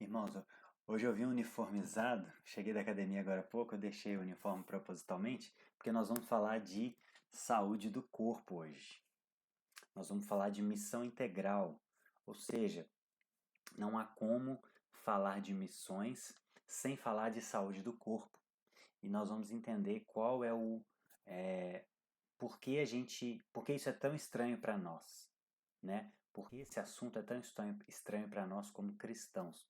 Irmãos, hoje eu vim uniformizado, cheguei da academia agora há pouco, eu deixei o uniforme propositalmente, porque nós vamos falar de saúde do corpo hoje. Nós vamos falar de missão integral, ou seja, não há como falar de missões sem falar de saúde do corpo. E nós vamos entender qual é por que por que isso é tão estranho para nós, né? Por que esse assunto é tão estranho para nós como cristãos.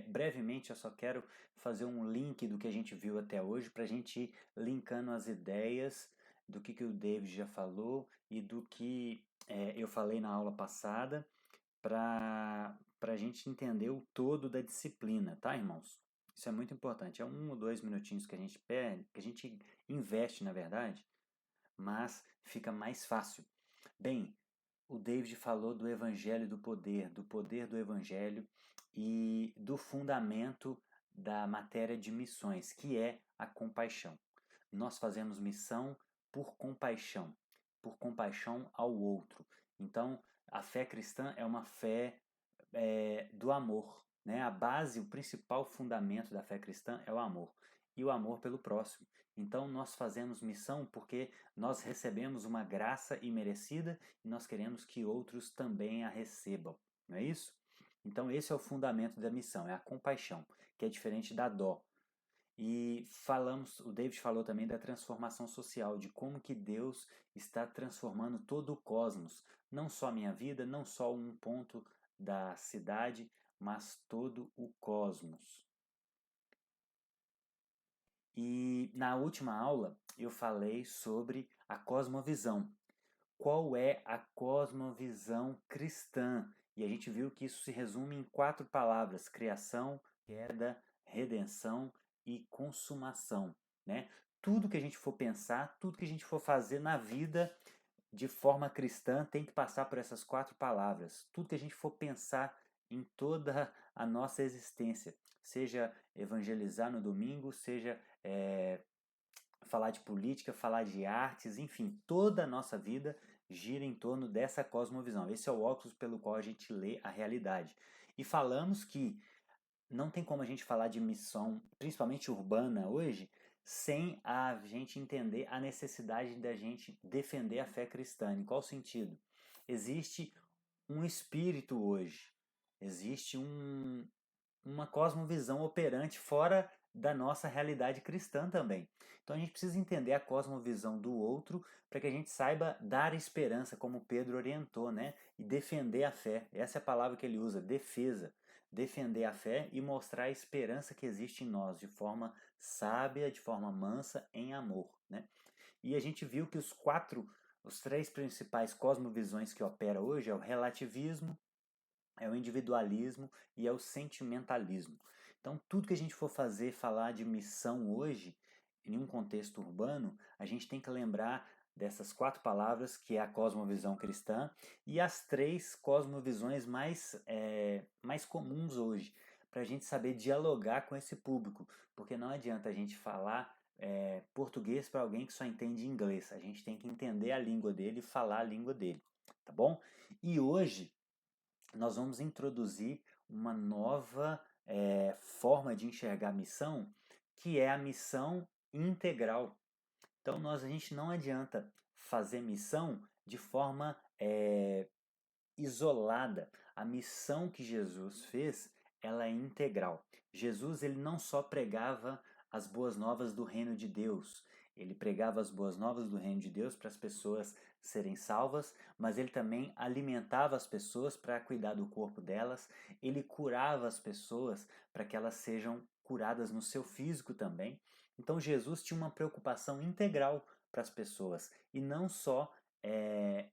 Brevemente, eu só quero fazer um link do que a gente viu até hoje para a gente ir linkando as ideias do que o David já falou e do que eu falei na aula passada para a gente entender o todo da disciplina, tá, irmãos? Isso é muito importante. É 1 ou 2 minutinhos que a gente perde, que a gente investe, na verdade, mas fica mais fácil. Bem, o David falou do evangelho do poder do evangelho e do fundamento da matéria de missões, que é a compaixão. Nós fazemos missão por compaixão ao outro. Então, a fé cristã é uma fé do amor, né? A base, o principal fundamento da fé cristã é o amor. E o amor pelo próximo. Então, nós fazemos missão porque nós recebemos uma graça imerecida e nós queremos que outros também a recebam. Não é isso? Então, esse é o fundamento da missão, é a compaixão, que é diferente da dó. E o David falou também da transformação social, de como que Deus está transformando todo o cosmos, não só a minha vida, não só um ponto da cidade, mas todo o cosmos. E na última aula eu falei sobre a cosmovisão. Qual é a cosmovisão cristã? E a gente viu que isso se resume em 4 palavras: criação, queda, redenção e consumação, né? Tudo que a gente for pensar, tudo que a gente for fazer na vida de forma cristã tem que passar por essas 4 palavras. Tudo que a gente for pensar em toda a nossa existência, seja evangelizar no domingo, seja falar de política, falar de artes, enfim, toda a nossa vida gira em torno dessa cosmovisão. Esse é o óculos pelo qual a gente lê a realidade. E falamos que não tem como a gente falar de missão, principalmente urbana hoje, sem a gente entender a necessidade da gente defender a fé cristã. Em qual sentido? Existe um espírito hoje, existe uma cosmovisão operante fora da nossa realidade cristã também. Então a gente precisa entender a cosmovisão do outro para que a gente saiba dar esperança, como Pedro orientou, né? E defender a fé. Essa é a palavra que ele usa, defesa. Defender a fé e mostrar a esperança que existe em nós de forma sábia, de forma mansa, em amor, né? E a gente viu que os 3 principais cosmovisões que opera hoje é o relativismo, é o individualismo e é o sentimentalismo. Então, tudo que a gente for falar de missão hoje, em um contexto urbano, a gente tem que lembrar dessas 4 palavras, que é a cosmovisão cristã, e as 3 cosmovisões mais comuns hoje, para a gente saber dialogar com esse público, porque não adianta a gente falar português para alguém que só entende inglês, a gente tem que entender a língua dele e falar a língua dele, tá bom? E hoje nós vamos introduzir uma nova forma de enxergar a missão, que é a missão integral. Então, a gente não adianta fazer missão de forma isolada. A missão que Jesus fez, ela é integral. Jesus ele não só pregava as boas novas do reino de Deus, ele pregava as boas novas do reino de Deus para as pessoas serem salvas, mas ele também alimentava as pessoas para cuidar do corpo delas, ele curava as pessoas para que elas sejam curadas no seu físico também. Então Jesus tinha uma preocupação integral para as pessoas e não só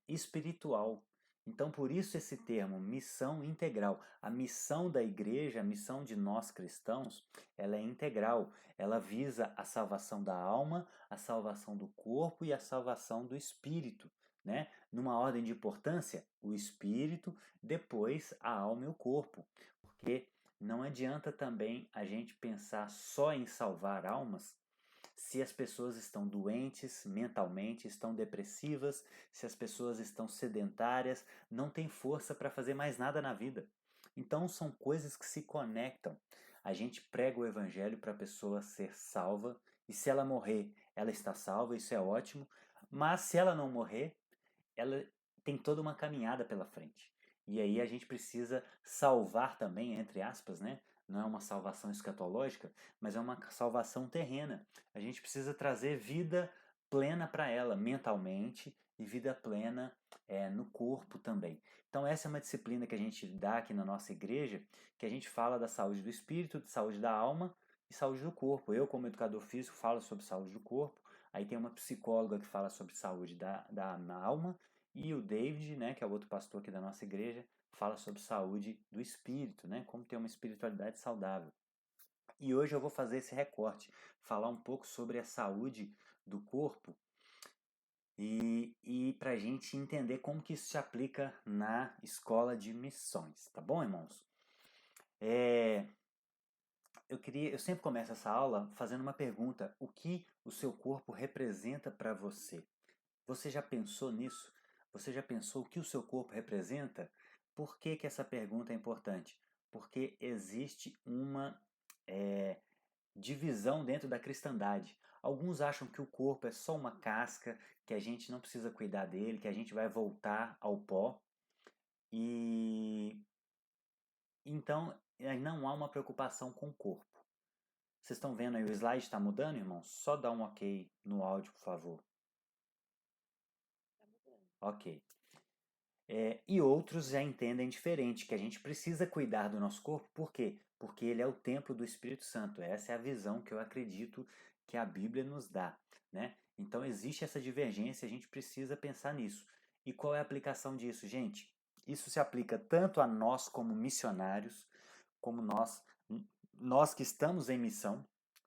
espiritual. Então, por isso esse termo, missão integral. A missão da igreja, a missão de nós cristãos, ela é integral. Ela visa a salvação da alma, a salvação do corpo e a salvação do espírito, né? Numa ordem de importância, o espírito, depois a alma e o corpo. Porque não adianta também a gente pensar só em salvar almas se as pessoas estão doentes mentalmente, estão depressivas, se as pessoas estão sedentárias, não têm força para fazer mais nada na vida. Então são coisas que se conectam. A gente prega o evangelho para a pessoa ser salva, e se ela morrer, ela está salva, isso é ótimo, mas se ela não morrer, ela tem toda uma caminhada pela frente. E aí a gente precisa salvar também, entre aspas, né? Não é uma salvação escatológica, mas é uma salvação terrena. A gente precisa trazer vida plena para ela, mentalmente, e vida plena no corpo também. Então essa é uma disciplina que a gente dá aqui na nossa igreja, que a gente fala da saúde do espírito, de saúde da alma e saúde do corpo. Eu, como educador físico, falo sobre saúde do corpo. Aí tem uma psicóloga que fala sobre saúde da alma, e o David, né, que é o outro pastor aqui da nossa igreja, fala sobre saúde do espírito, né, como ter uma espiritualidade saudável. E hoje eu vou fazer esse recorte, falar um pouco sobre a saúde do corpo e para a gente entender como que isso se aplica na escola de missões, tá bom, irmãos? Eu sempre começo essa aula fazendo uma pergunta: o que o seu corpo representa para você? Você já pensou nisso? Você já pensou o que o seu corpo representa? Por que que essa pergunta é importante? Porque existe uma é, divisão dentro da cristandade. Alguns acham que o corpo é só uma casca, que a gente não precisa cuidar dele, que a gente vai voltar ao pó. E então não há uma preocupação com o corpo. Vocês estão vendo aí o slide está mudando, irmão? Só dá um ok no áudio, por favor. Ok. E outros já entendem diferente, que a gente precisa cuidar do nosso corpo, por quê? Porque ele é o templo do Espírito Santo. Essa é a visão que eu acredito que a Bíblia nos dá, né? Então existe essa divergência, a gente precisa pensar nisso. E qual é a aplicação disso, gente? Isso se aplica tanto a nós como missionários, como nós que estamos em missão,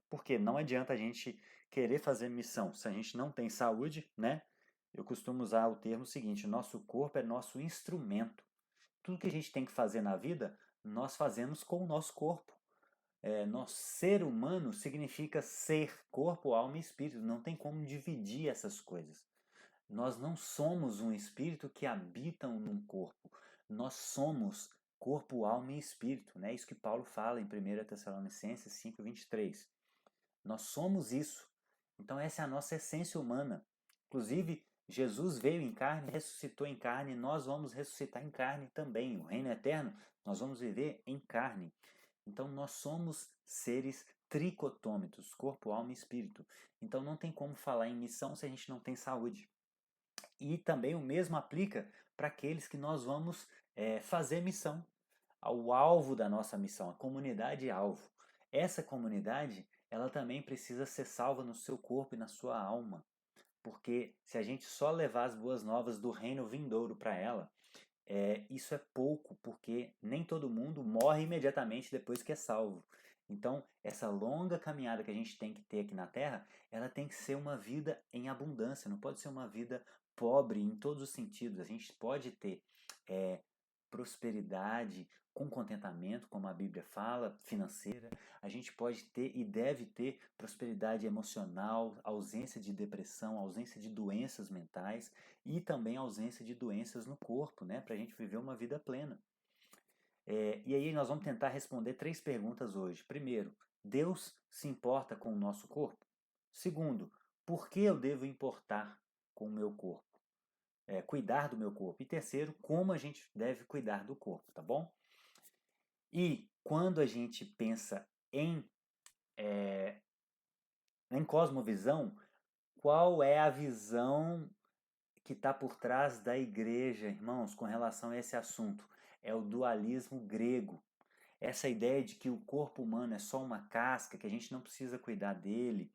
porque não adianta a gente querer fazer missão se a gente não tem saúde, né? Eu costumo usar o termo seguinte: nosso corpo é nosso instrumento. Tudo que a gente tem que fazer na vida, nós fazemos com o nosso corpo. Nosso ser humano significa ser, corpo, alma e espírito. Não tem como dividir essas coisas. Nós não somos um espírito que habitam num corpo. Nós somos corpo, alma e espírito. Né? Isso que Paulo fala em 1 Tessalonicenses 5:23. Nós somos isso. Então essa é a nossa essência humana. Inclusive, Jesus veio em carne, ressuscitou em carne, nós vamos ressuscitar em carne também. O reino eterno, nós vamos viver em carne. Então nós somos seres tricotômitos, corpo, alma e espírito. Então não tem como falar em missão se a gente não tem saúde. E também o mesmo aplica para aqueles que nós vamos fazer missão, ao alvo da nossa missão, a comunidade alvo. Essa comunidade, ela também precisa ser salva no seu corpo e na sua alma, porque se a gente só levar as boas novas do reino vindouro para ela, isso é pouco, porque nem todo mundo morre imediatamente depois que é salvo. Então, essa longa caminhada que a gente tem que ter aqui na Terra, ela tem que ser uma vida em abundância, não pode ser uma vida pobre em todos os sentidos. A gente pode ter é, prosperidade com contentamento, como a Bíblia fala, financeira. A gente pode ter e deve ter prosperidade emocional, ausência de depressão, ausência de doenças mentais e também ausência de doenças no corpo, né? Para a gente viver uma vida plena. E aí nós vamos tentar responder 3 perguntas hoje. Primeiro, Deus se importa com o nosso corpo? Segundo, por que eu devo importar com o meu corpo? Cuidar do meu corpo. E terceiro, como a gente deve cuidar do corpo, tá bom? E quando a gente pensa em cosmovisão, qual é a visão que está por trás da igreja, irmãos, com relação a esse assunto? É o dualismo grego. Essa ideia de que o corpo humano é só uma casca, que a gente não precisa cuidar dele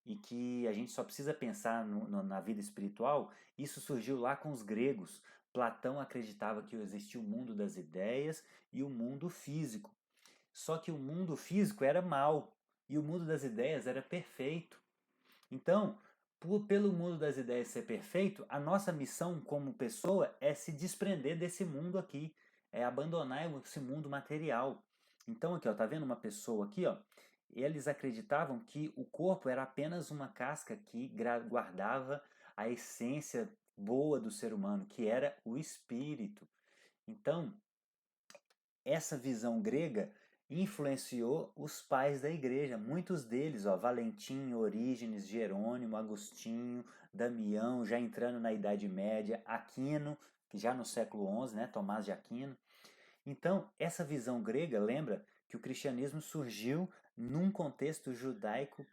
e que a gente só precisa pensar na vida espiritual, isso surgiu lá com os gregos. Platão acreditava que existia o mundo das ideias e o mundo físico. Só que o mundo físico era mal e o mundo das ideias era perfeito. Então, pelo mundo das ideias ser perfeito, a nossa missão como pessoa é se desprender desse mundo aqui, é abandonar esse mundo material. Então aqui, ó, tá vendo uma pessoa aqui, ó? Eles acreditavam que o corpo era apenas uma casca que guardava a essência boa do ser humano, que era o espírito. Então, essa visão grega influenciou os pais da igreja, muitos deles, ó, Valentim, Orígenes, Jerônimo, Agostinho, Damião, já entrando na Idade Média, Aquino, que já no século XI, né, Tomás de Aquino. Então, essa visão grega, lembra que o cristianismo surgiu num contexto judaico,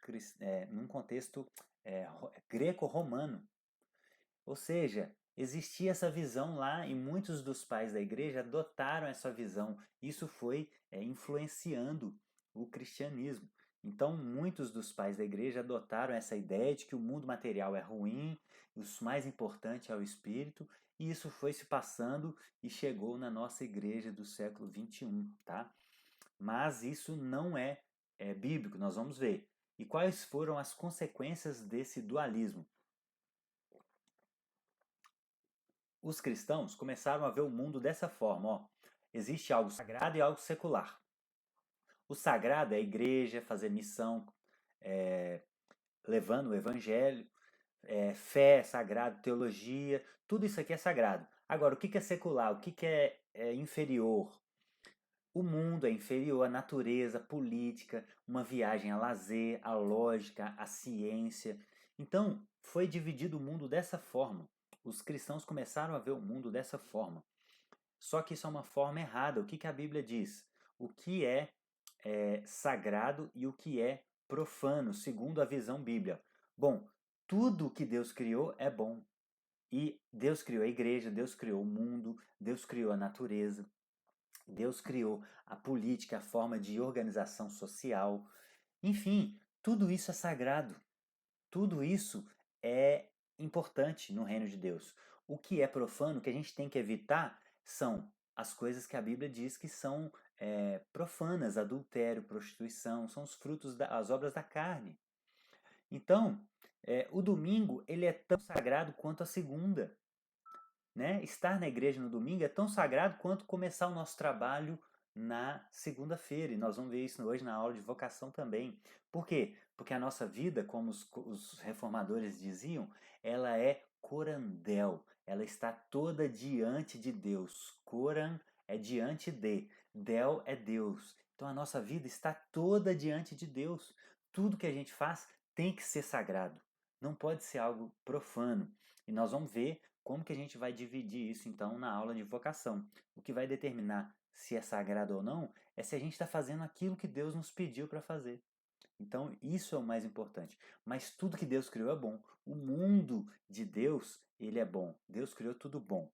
num contexto greco-romano. Ou seja, existia essa visão lá e muitos dos pais da igreja adotaram essa visão. Isso foi influenciando o cristianismo. Então, muitos dos pais da igreja adotaram essa ideia de que o mundo material é ruim, o mais importante é o espírito, e isso foi se passando e chegou na nossa igreja do século XXI, tá? Mas isso não é bíblico, nós vamos ver. E quais foram as consequências desse dualismo? Os cristãos começaram a ver o mundo dessa forma, ó. Existe algo sagrado e algo secular. O sagrado é a igreja, fazer missão, levando o evangelho, fé, sagrado, teologia, tudo isso aqui é sagrado. Agora, o que é secular? O que é inferior? O mundo é inferior à natureza, política, uma viagem a lazer, a lógica, a ciência. Então, foi dividido o mundo dessa forma. Os cristãos começaram a ver o mundo dessa forma. Só que isso é uma forma errada. O que a Bíblia diz? O que é sagrado e o que é profano, segundo a visão bíblica. Bom, tudo que Deus criou é bom. E Deus criou a igreja, Deus criou o mundo, Deus criou a natureza, Deus criou a política, a forma de organização social. Enfim, tudo isso é sagrado. Tudo isso é importante no reino de Deus. O que é profano, o que a gente tem que evitar, são as coisas que a Bíblia diz que são profanas, adultério, prostituição, são os frutos das obras da carne. Então, o domingo ele é tão sagrado quanto a segunda. Né? Estar na igreja no domingo é tão sagrado quanto começar o nosso trabalho na segunda-feira. E nós vamos ver isso hoje na aula de vocação também. Por quê? Porque a nossa vida, como os reformadores diziam, ela é corandel. Ela está toda diante de Deus. Coran é diante de. Del é Deus. Então a nossa vida está toda diante de Deus. Tudo que a gente faz tem que ser sagrado. Não pode ser algo profano. E nós vamos ver como que a gente vai dividir isso então na aula de vocação. O que vai determinar se é sagrado ou não é se a gente está fazendo aquilo que Deus nos pediu para fazer. Então isso é o mais importante. Mas tudo que Deus criou é bom. O mundo de Deus, ele é bom. Deus criou tudo bom.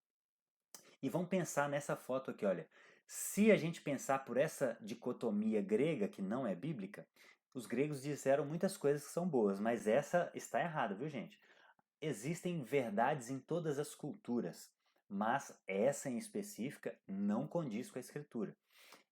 E vamos pensar nessa foto aqui, olha. Se a gente pensar por essa dicotomia grega, que não é bíblica, os gregos disseram muitas coisas que são boas, mas essa está errada, viu, gente? Existem verdades em todas as culturas, mas essa em específica não condiz com a escritura.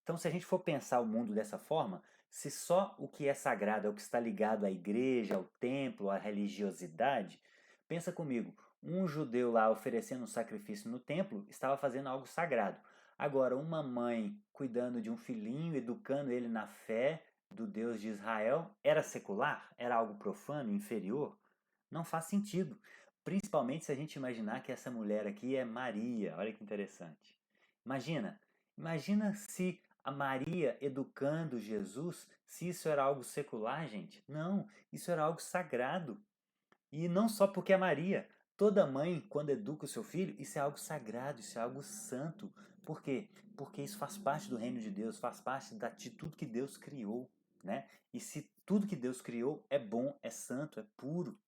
Então, se a gente for pensar o mundo dessa forma, se só o que é sagrado é o que está ligado à igreja, ao templo, à religiosidade, pensa comigo, um judeu lá oferecendo um sacrifício no templo estava fazendo algo sagrado. Agora, uma mãe cuidando de um filhinho, educando ele na fé do Deus de Israel, era secular? Era algo profano, inferior? Não faz sentido. Principalmente se a gente imaginar que essa mulher aqui é Maria. Olha que interessante. Imagina se a Maria educando Jesus, se isso era algo secular, gente. Não, isso era algo sagrado. E não só porque é Maria. Toda mãe, quando educa o seu filho, isso é algo sagrado, isso é algo santo. Por quê? Porque isso faz parte do reino de Deus, faz parte de tudo que Deus criou, né? E se tudo que Deus criou é bom, é santo, é puro,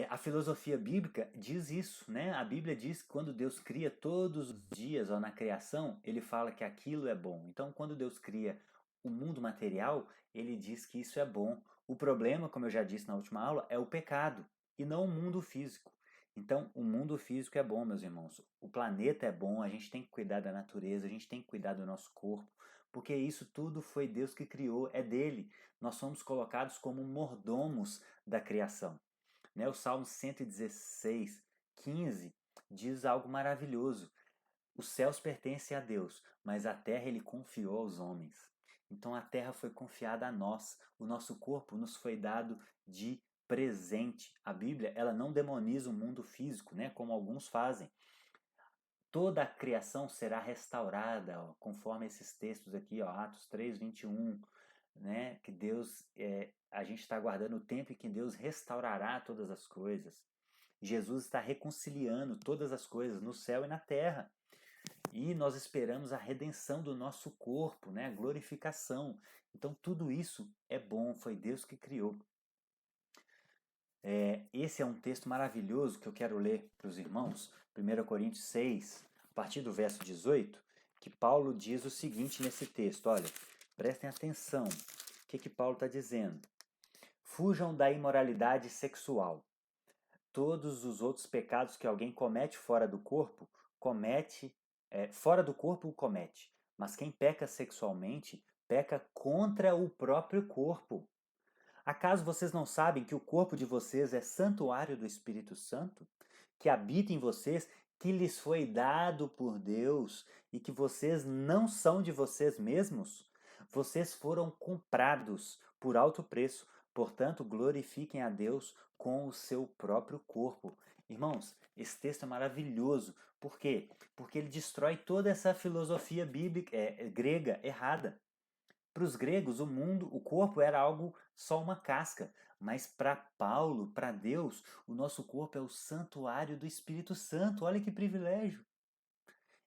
a filosofia bíblica diz isso, né? A Bíblia diz que quando Deus cria todos os dias, ó, na criação, ele fala que aquilo é bom. Então, quando Deus cria o mundo material, ele diz que isso é bom. O problema, como eu já disse na última aula, é o pecado e não o mundo físico. Então, o mundo físico é bom, meus irmãos. O planeta é bom, a gente tem que cuidar da natureza, a gente tem que cuidar do nosso corpo, porque isso tudo foi Deus que criou, é dele. Nós somos colocados como mordomos da criação. Né? O Salmo 116, 15 diz algo maravilhoso. Os céus pertencem a Deus, mas a terra ele confiou aos homens. Então a terra foi confiada a nós, o nosso corpo nos foi dado de presente. A Bíblia ela não demoniza o mundo físico, né, como alguns fazem. toda a criação será restaurada, ó, conforme esses textos aqui, ó, Atos 3, 21, né? Que Deus, a gente está aguardando o tempo em que Deus restaurará todas as coisas. Jesus está reconciliando todas as coisas no céu e na terra. E nós esperamos a redenção do nosso corpo, né? A glorificação. Então tudo isso é bom, foi Deus que criou. Esse é um texto maravilhoso que eu quero ler para os irmãos, 1 Coríntios 6, a partir do verso 18, que Paulo diz o seguinte nesse texto, olha, prestem atenção, o que Paulo está dizendo? Fujam da imoralidade sexual. Todos os outros pecados que alguém comete fora do corpo, fora do corpo o comete, mas quem peca sexualmente, peca contra o próprio corpo. Acaso vocês não sabem que o corpo de vocês é santuário do Espírito Santo, que habita em vocês, que lhes foi dado por Deus e que vocês não são de vocês mesmos? Vocês foram comprados por alto preço, portanto, glorifiquem a Deus com o seu próprio corpo. Irmãos, esse texto é maravilhoso. Por quê? Porque ele destrói toda essa filosofia bíblica, grega errada. Para os gregos, o corpo era algo só uma casca, mas para Paulo, para Deus, o nosso corpo é o santuário do Espírito Santo. Olha que privilégio!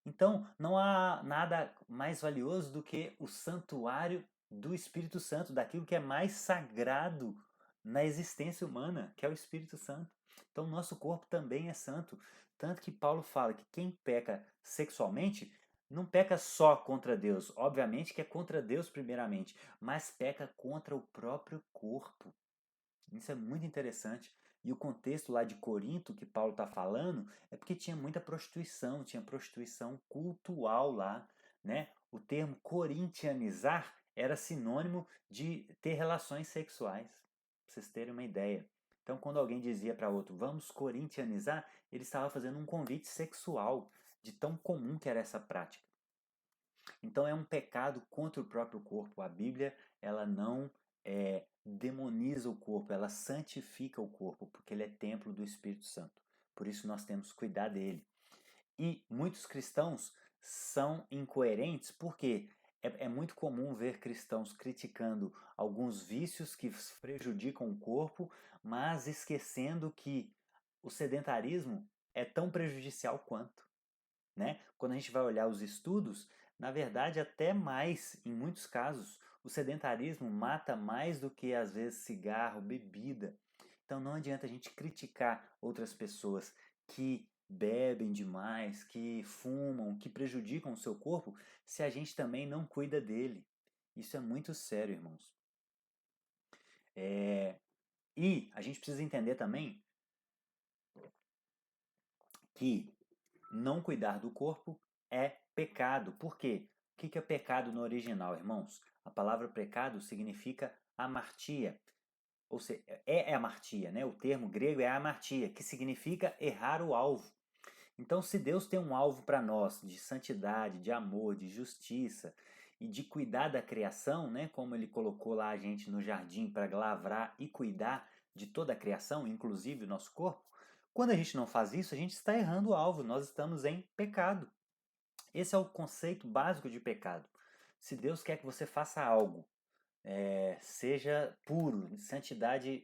Então, não há nada mais valioso do que o santuário do Espírito Santo, daquilo que é mais sagrado na existência humana, que é o Espírito Santo. Então, nosso corpo também é santo. Tanto que Paulo fala que quem peca sexualmente não peca só contra Deus, obviamente que é contra Deus primeiramente, mas peca contra o próprio corpo. Isso é muito interessante. E o contexto lá de Corinto que Paulo está falando é porque tinha muita prostituição, tinha prostituição cultural lá, né? O termo corintianizar era sinônimo de ter relações sexuais, para vocês terem uma ideia. Então, quando alguém dizia para outro, vamos corintianizar, ele estava fazendo um convite sexual, de tão comum que era essa prática. Então, é um pecado contra o próprio corpo. A Bíblia, ela não demoniza o corpo, ela santifica o corpo, porque ele é templo do Espírito Santo. Por isso nós temos que cuidar dele. E muitos cristãos são incoerentes porque é muito comum ver cristãos criticando alguns vícios que prejudicam o corpo, mas esquecendo que o sedentarismo é tão prejudicial quanto. Né? Quando a gente vai olhar os estudos, na verdade, até mais, em muitos casos, o sedentarismo mata mais do que, às vezes, cigarro, bebida. Então não adianta a gente criticar outras pessoas que bebem demais, que fumam, que prejudicam o seu corpo, se a gente também não cuida dele. Isso é muito sério, irmãos. E a gente precisa entender também que não cuidar do corpo é pecado. Por quê? O que é pecado no original, irmãos? A palavra pecado significa amartia. Ou seja, é amartia, né? O termo grego é amartia, que significa errar o alvo. Então, se Deus tem um alvo para nós de santidade, de amor, de justiça e de cuidar da criação, né? Como ele colocou lá a gente no jardim para lavrar e cuidar de toda a criação, inclusive o nosso corpo, quando a gente não faz isso, a gente está errando o alvo, nós estamos em pecado. Esse é o conceito básico de pecado. Se Deus quer que você faça algo, seja puro, santidade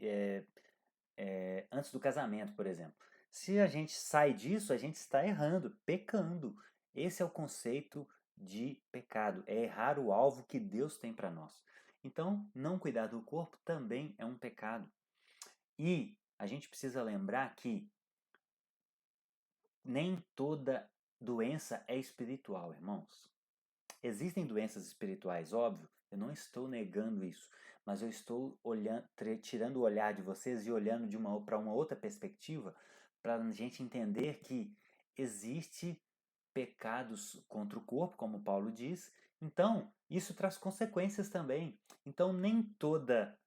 antes do casamento, por exemplo. Se a gente sai disso, a gente está errando, pecando. Esse é o conceito de pecado, é errar o alvo que Deus tem para nós. Então, não cuidar do corpo também é um pecado. E a gente precisa lembrar que nem toda doença é espiritual, irmãos. Existem doenças espirituais, óbvio, eu não estou negando isso, mas eu estou tirando o olhar de vocês e olhando para uma outra perspectiva, para a gente entender que existe pecados contra o corpo, como Paulo diz, então isso traz consequências também. Então nem toda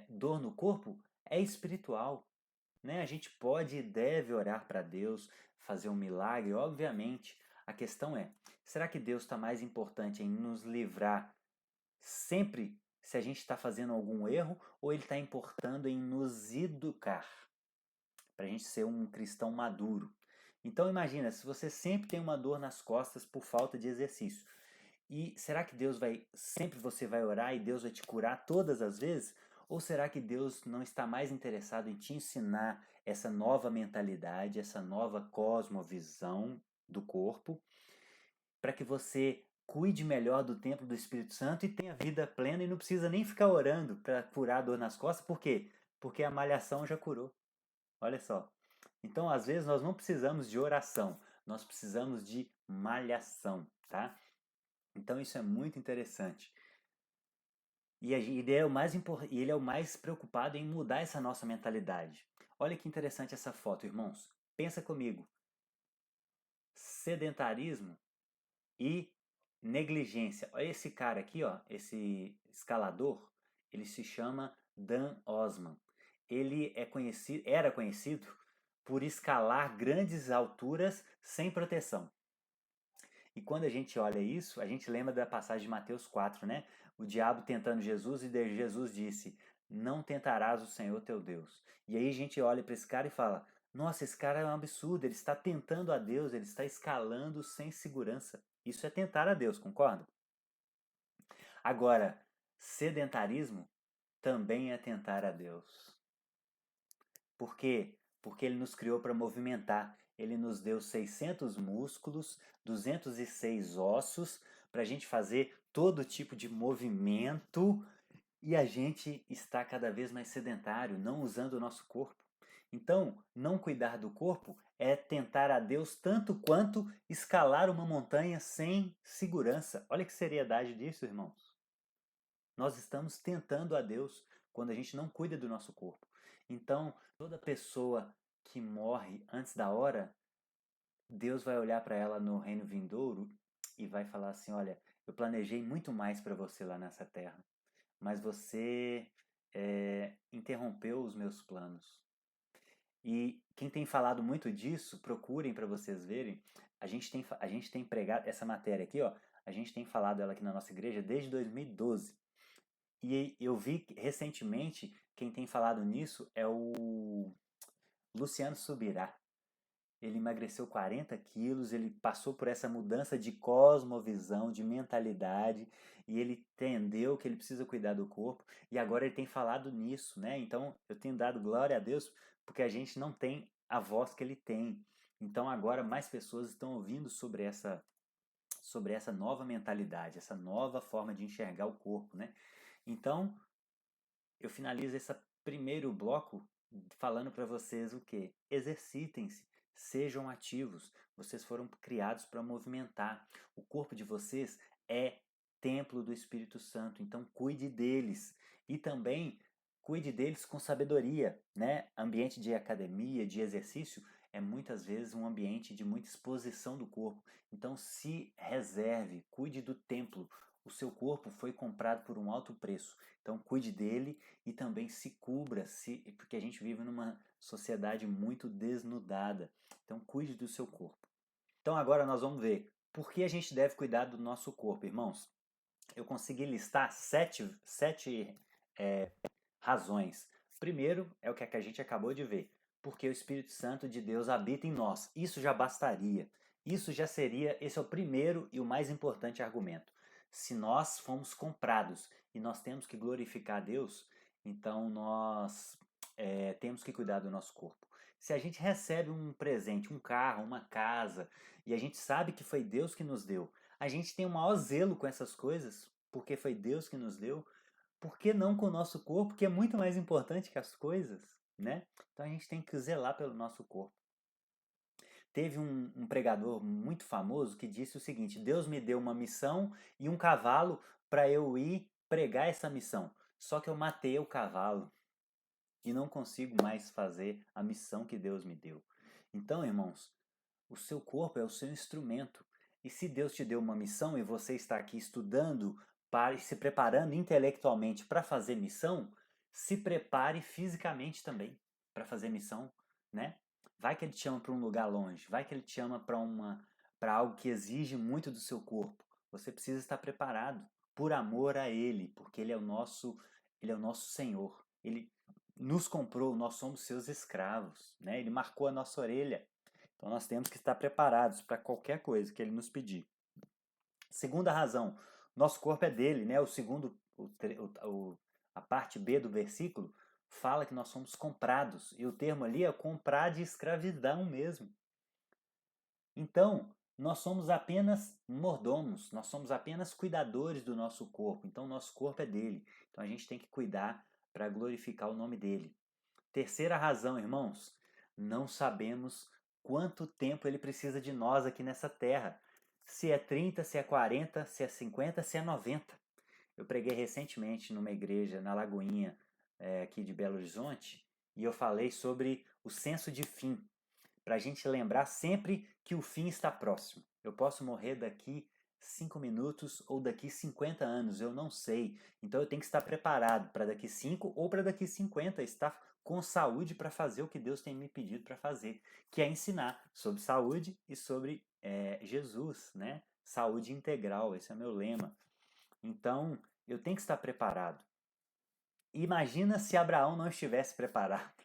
dor no corpo é espiritual. Né? A gente pode e deve orar para Deus, fazer um milagre, obviamente. A questão é, será que Deus está mais importante em nos livrar sempre se a gente está fazendo algum erro ou Ele está importando em nos educar para a gente ser um cristão maduro? Então imagina, se você sempre tem uma dor nas costas por falta de exercício, e será que Deus vai, sempre você vai orar e Deus vai te curar todas as vezes? Ou será que Deus não está mais interessado em te ensinar essa nova mentalidade, essa nova cosmovisão do corpo, para que você cuide melhor do templo do Espírito Santo e tenha vida plena e não precisa nem ficar orando para curar a dor nas costas? Por quê? Porque a malhação já curou. Olha só. Então, às vezes, nós não precisamos de oração, nós precisamos de malhação, tá? Então, isso é muito interessante. E ele é o mais preocupado em mudar essa nossa mentalidade. Olha que interessante essa foto, irmãos. Pensa comigo. Sedentarismo e negligência. Olha esse cara aqui, ó, esse escalador, ele se chama Dan Osman. Ele era conhecido por escalar grandes alturas sem proteção. E quando a gente olha isso, a gente lembra da passagem de Mateus 4, né? O diabo tentando Jesus e Jesus disse: Não tentarás o Senhor teu Deus. E aí a gente olha para esse cara e fala: Nossa, esse cara é um absurdo, ele está tentando a Deus, ele está escalando sem segurança. Isso é tentar a Deus, concorda? Agora, sedentarismo também é tentar a Deus. Por quê? Porque ele nos criou para movimentar. Ele nos deu 600 músculos, 206 ossos, para a gente fazer todo tipo de movimento e a gente está cada vez mais sedentário, não usando o nosso corpo. Então, não cuidar do corpo é tentar a Deus tanto quanto escalar uma montanha sem segurança. Olha que seriedade disso, irmãos. Nós estamos tentando a Deus quando a gente não cuida do nosso corpo. Então, toda pessoa que morre antes da hora, Deus vai olhar para ela no reino vindouro e vai falar assim: Olha, eu planejei muito mais para você lá nessa terra, mas você interrompeu os meus planos. E quem tem falado muito disso, procurem para vocês verem. A gente tem pregado essa matéria aqui, ó. A gente tem falado ela aqui na nossa igreja desde 2012. E eu vi recentemente, quem tem falado nisso é o Luciano Subirá. Ele emagreceu 40 quilos, ele passou por essa mudança de cosmovisão, de mentalidade, e ele entendeu que ele precisa cuidar do corpo, e agora ele tem falado nisso, né? Então eu tenho dado glória a Deus, porque a gente não tem a voz que ele tem. Então agora mais pessoas estão ouvindo sobre essa nova mentalidade, essa nova forma de enxergar o corpo, né? Então, eu finalizo esse primeiro bloco falando para vocês o que? Exercitem-se, sejam ativos. Vocês foram criados para movimentar. O corpo de vocês é templo do Espírito Santo, então cuide deles. E também cuide deles com sabedoria, né? Ambiente de academia, de exercício, é muitas vezes um ambiente de muita exposição do corpo. Então se reserve, cuide do templo. O seu corpo foi comprado por um alto preço. Então cuide dele e também se cubra, porque a gente vive numa sociedade muito desnudada. Então cuide do seu corpo. Então agora nós vamos ver por que a gente deve cuidar do nosso corpo, irmãos. Eu consegui listar sete razões. Primeiro é o que a gente acabou de ver, porque o Espírito Santo de Deus habita em nós. Isso já bastaria. Isso já seria, esse é o primeiro e o mais importante argumento. Se nós fomos comprados e nós temos que glorificar a Deus, então nós temos que cuidar do nosso corpo. Se a gente recebe um presente, um carro, uma casa, e a gente sabe que foi Deus que nos deu, a gente tem o maior zelo com essas coisas, porque foi Deus que nos deu, por que não com o nosso corpo, que é muito mais importante que as coisas, né? Então a gente tem que zelar pelo nosso corpo. Teve um pregador muito famoso que disse o seguinte: Deus me deu uma missão e um cavalo para eu ir pregar essa missão. Só que eu matei o cavalo e não consigo mais fazer a missão que Deus me deu. Então, irmãos, o seu corpo é o seu instrumento. E se Deus te deu uma missão e você está aqui estudando para se preparando intelectualmente para fazer missão, se prepare fisicamente também para fazer missão, né? Vai que ele te chama para um lugar longe, vai que ele te chama para algo que exige muito do seu corpo. Você precisa estar preparado por amor a ele, porque ele é o nosso Senhor. Ele nos comprou, nós somos seus escravos, né? Ele marcou a nossa orelha. Então nós temos que estar preparados para qualquer coisa que ele nos pedir. Segunda razão, nosso corpo é dele, né? O segundo, a parte B do versículo fala que nós somos comprados. E o termo ali é comprar de escravidão mesmo. Então, nós somos apenas mordomos, nós somos apenas cuidadores do nosso corpo. Então, nosso corpo é dele. Então, a gente tem que cuidar para glorificar o nome dele. Terceira razão, irmãos, não sabemos quanto tempo ele precisa de nós aqui nessa terra. Se é 30, se é 40, se é 50, se é 90. Eu preguei recentemente numa igreja na Lagoinha, aqui de Belo Horizonte, e eu falei sobre o senso de fim, para a gente lembrar sempre que o fim está próximo. Eu posso morrer daqui 5 minutos ou daqui 50 anos, eu não sei. Então eu tenho que estar preparado para daqui 5 ou para daqui 50 estar com saúde para fazer o que Deus tem me pedido para fazer, que é ensinar sobre saúde e sobre Jesus, né? Saúde integral, esse é o meu lema. Então eu tenho que estar preparado. Imagina se Abraão não estivesse preparado.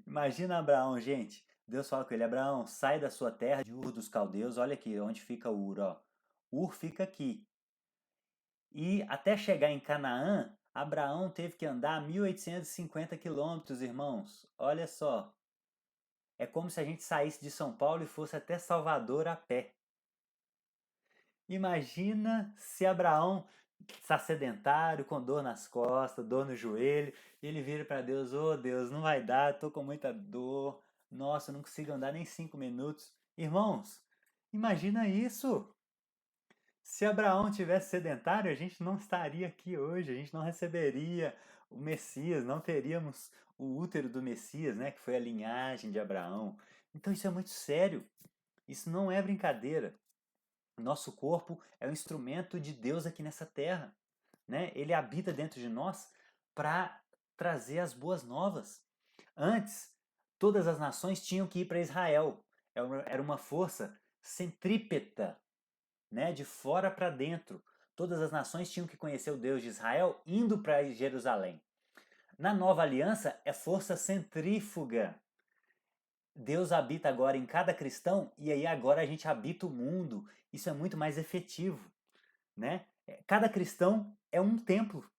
Imagina Abraão, gente. Deus fala com ele: Abraão, sai da sua terra de Ur dos Caldeus. Olha aqui onde fica Ur, ó. Ur fica aqui. E até chegar em Canaã, Abraão teve que andar 1.850 quilômetros, irmãos. Olha só. É como se a gente saísse de São Paulo e fosse até Salvador a pé. Imagina se Abraão está sedentário, com dor nas costas, dor no joelho, e ele vira para Deus: "Oh Deus, não vai dar, estou com muita dor. Nossa, eu não consigo andar nem 5 minutos." Irmãos, imagina isso! Se Abraão tivesse sedentário, a gente não estaria aqui hoje, a gente não receberia o Messias, não teríamos o útero do Messias, né, que foi a linhagem de Abraão. Então isso é muito sério. Isso não é brincadeira. Nosso corpo é um instrumento de Deus aqui nessa terra, né? Ele habita dentro de nós para trazer as boas novas. Antes, todas as nações tinham que ir para Israel. Era uma força centrípeta, né? De fora para dentro. Todas as nações tinham que conhecer o Deus de Israel indo para Jerusalém. Na nova aliança, é força centrífuga. Deus habita agora em cada cristão e aí agora a gente habita o mundo. Isso é muito mais efetivo, né? Cada cristão é um templo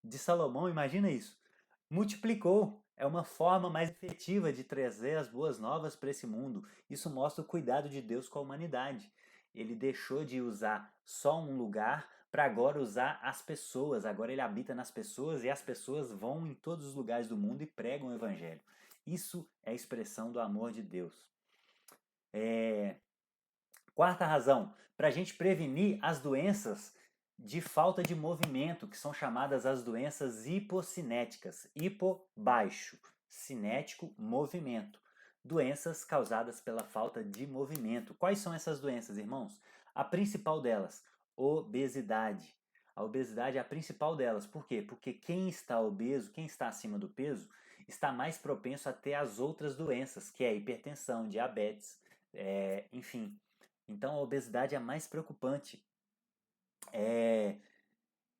de Salomão, imagina isso. Multiplicou. É uma forma mais efetiva de trazer as boas novas para esse mundo. Isso mostra o cuidado de Deus com a humanidade. Ele deixou de usar só um lugar para agora usar as pessoas. Agora ele habita nas pessoas e as pessoas vão em todos os lugares do mundo e pregam o evangelho. Isso é a expressão do amor de Deus. Quarta razão, para a gente prevenir as doenças de falta de movimento, que são chamadas as doenças hipocinéticas. Hipo, baixo, cinético, movimento. Doenças causadas pela falta de movimento. Quais são essas doenças, irmãos? A principal delas, obesidade. A obesidade é a principal delas. Por quê? Porque quem está obeso, quem está acima do peso, está mais propenso a ter as outras doenças, que é a hipertensão, diabetes, enfim. Então a obesidade é a mais preocupante.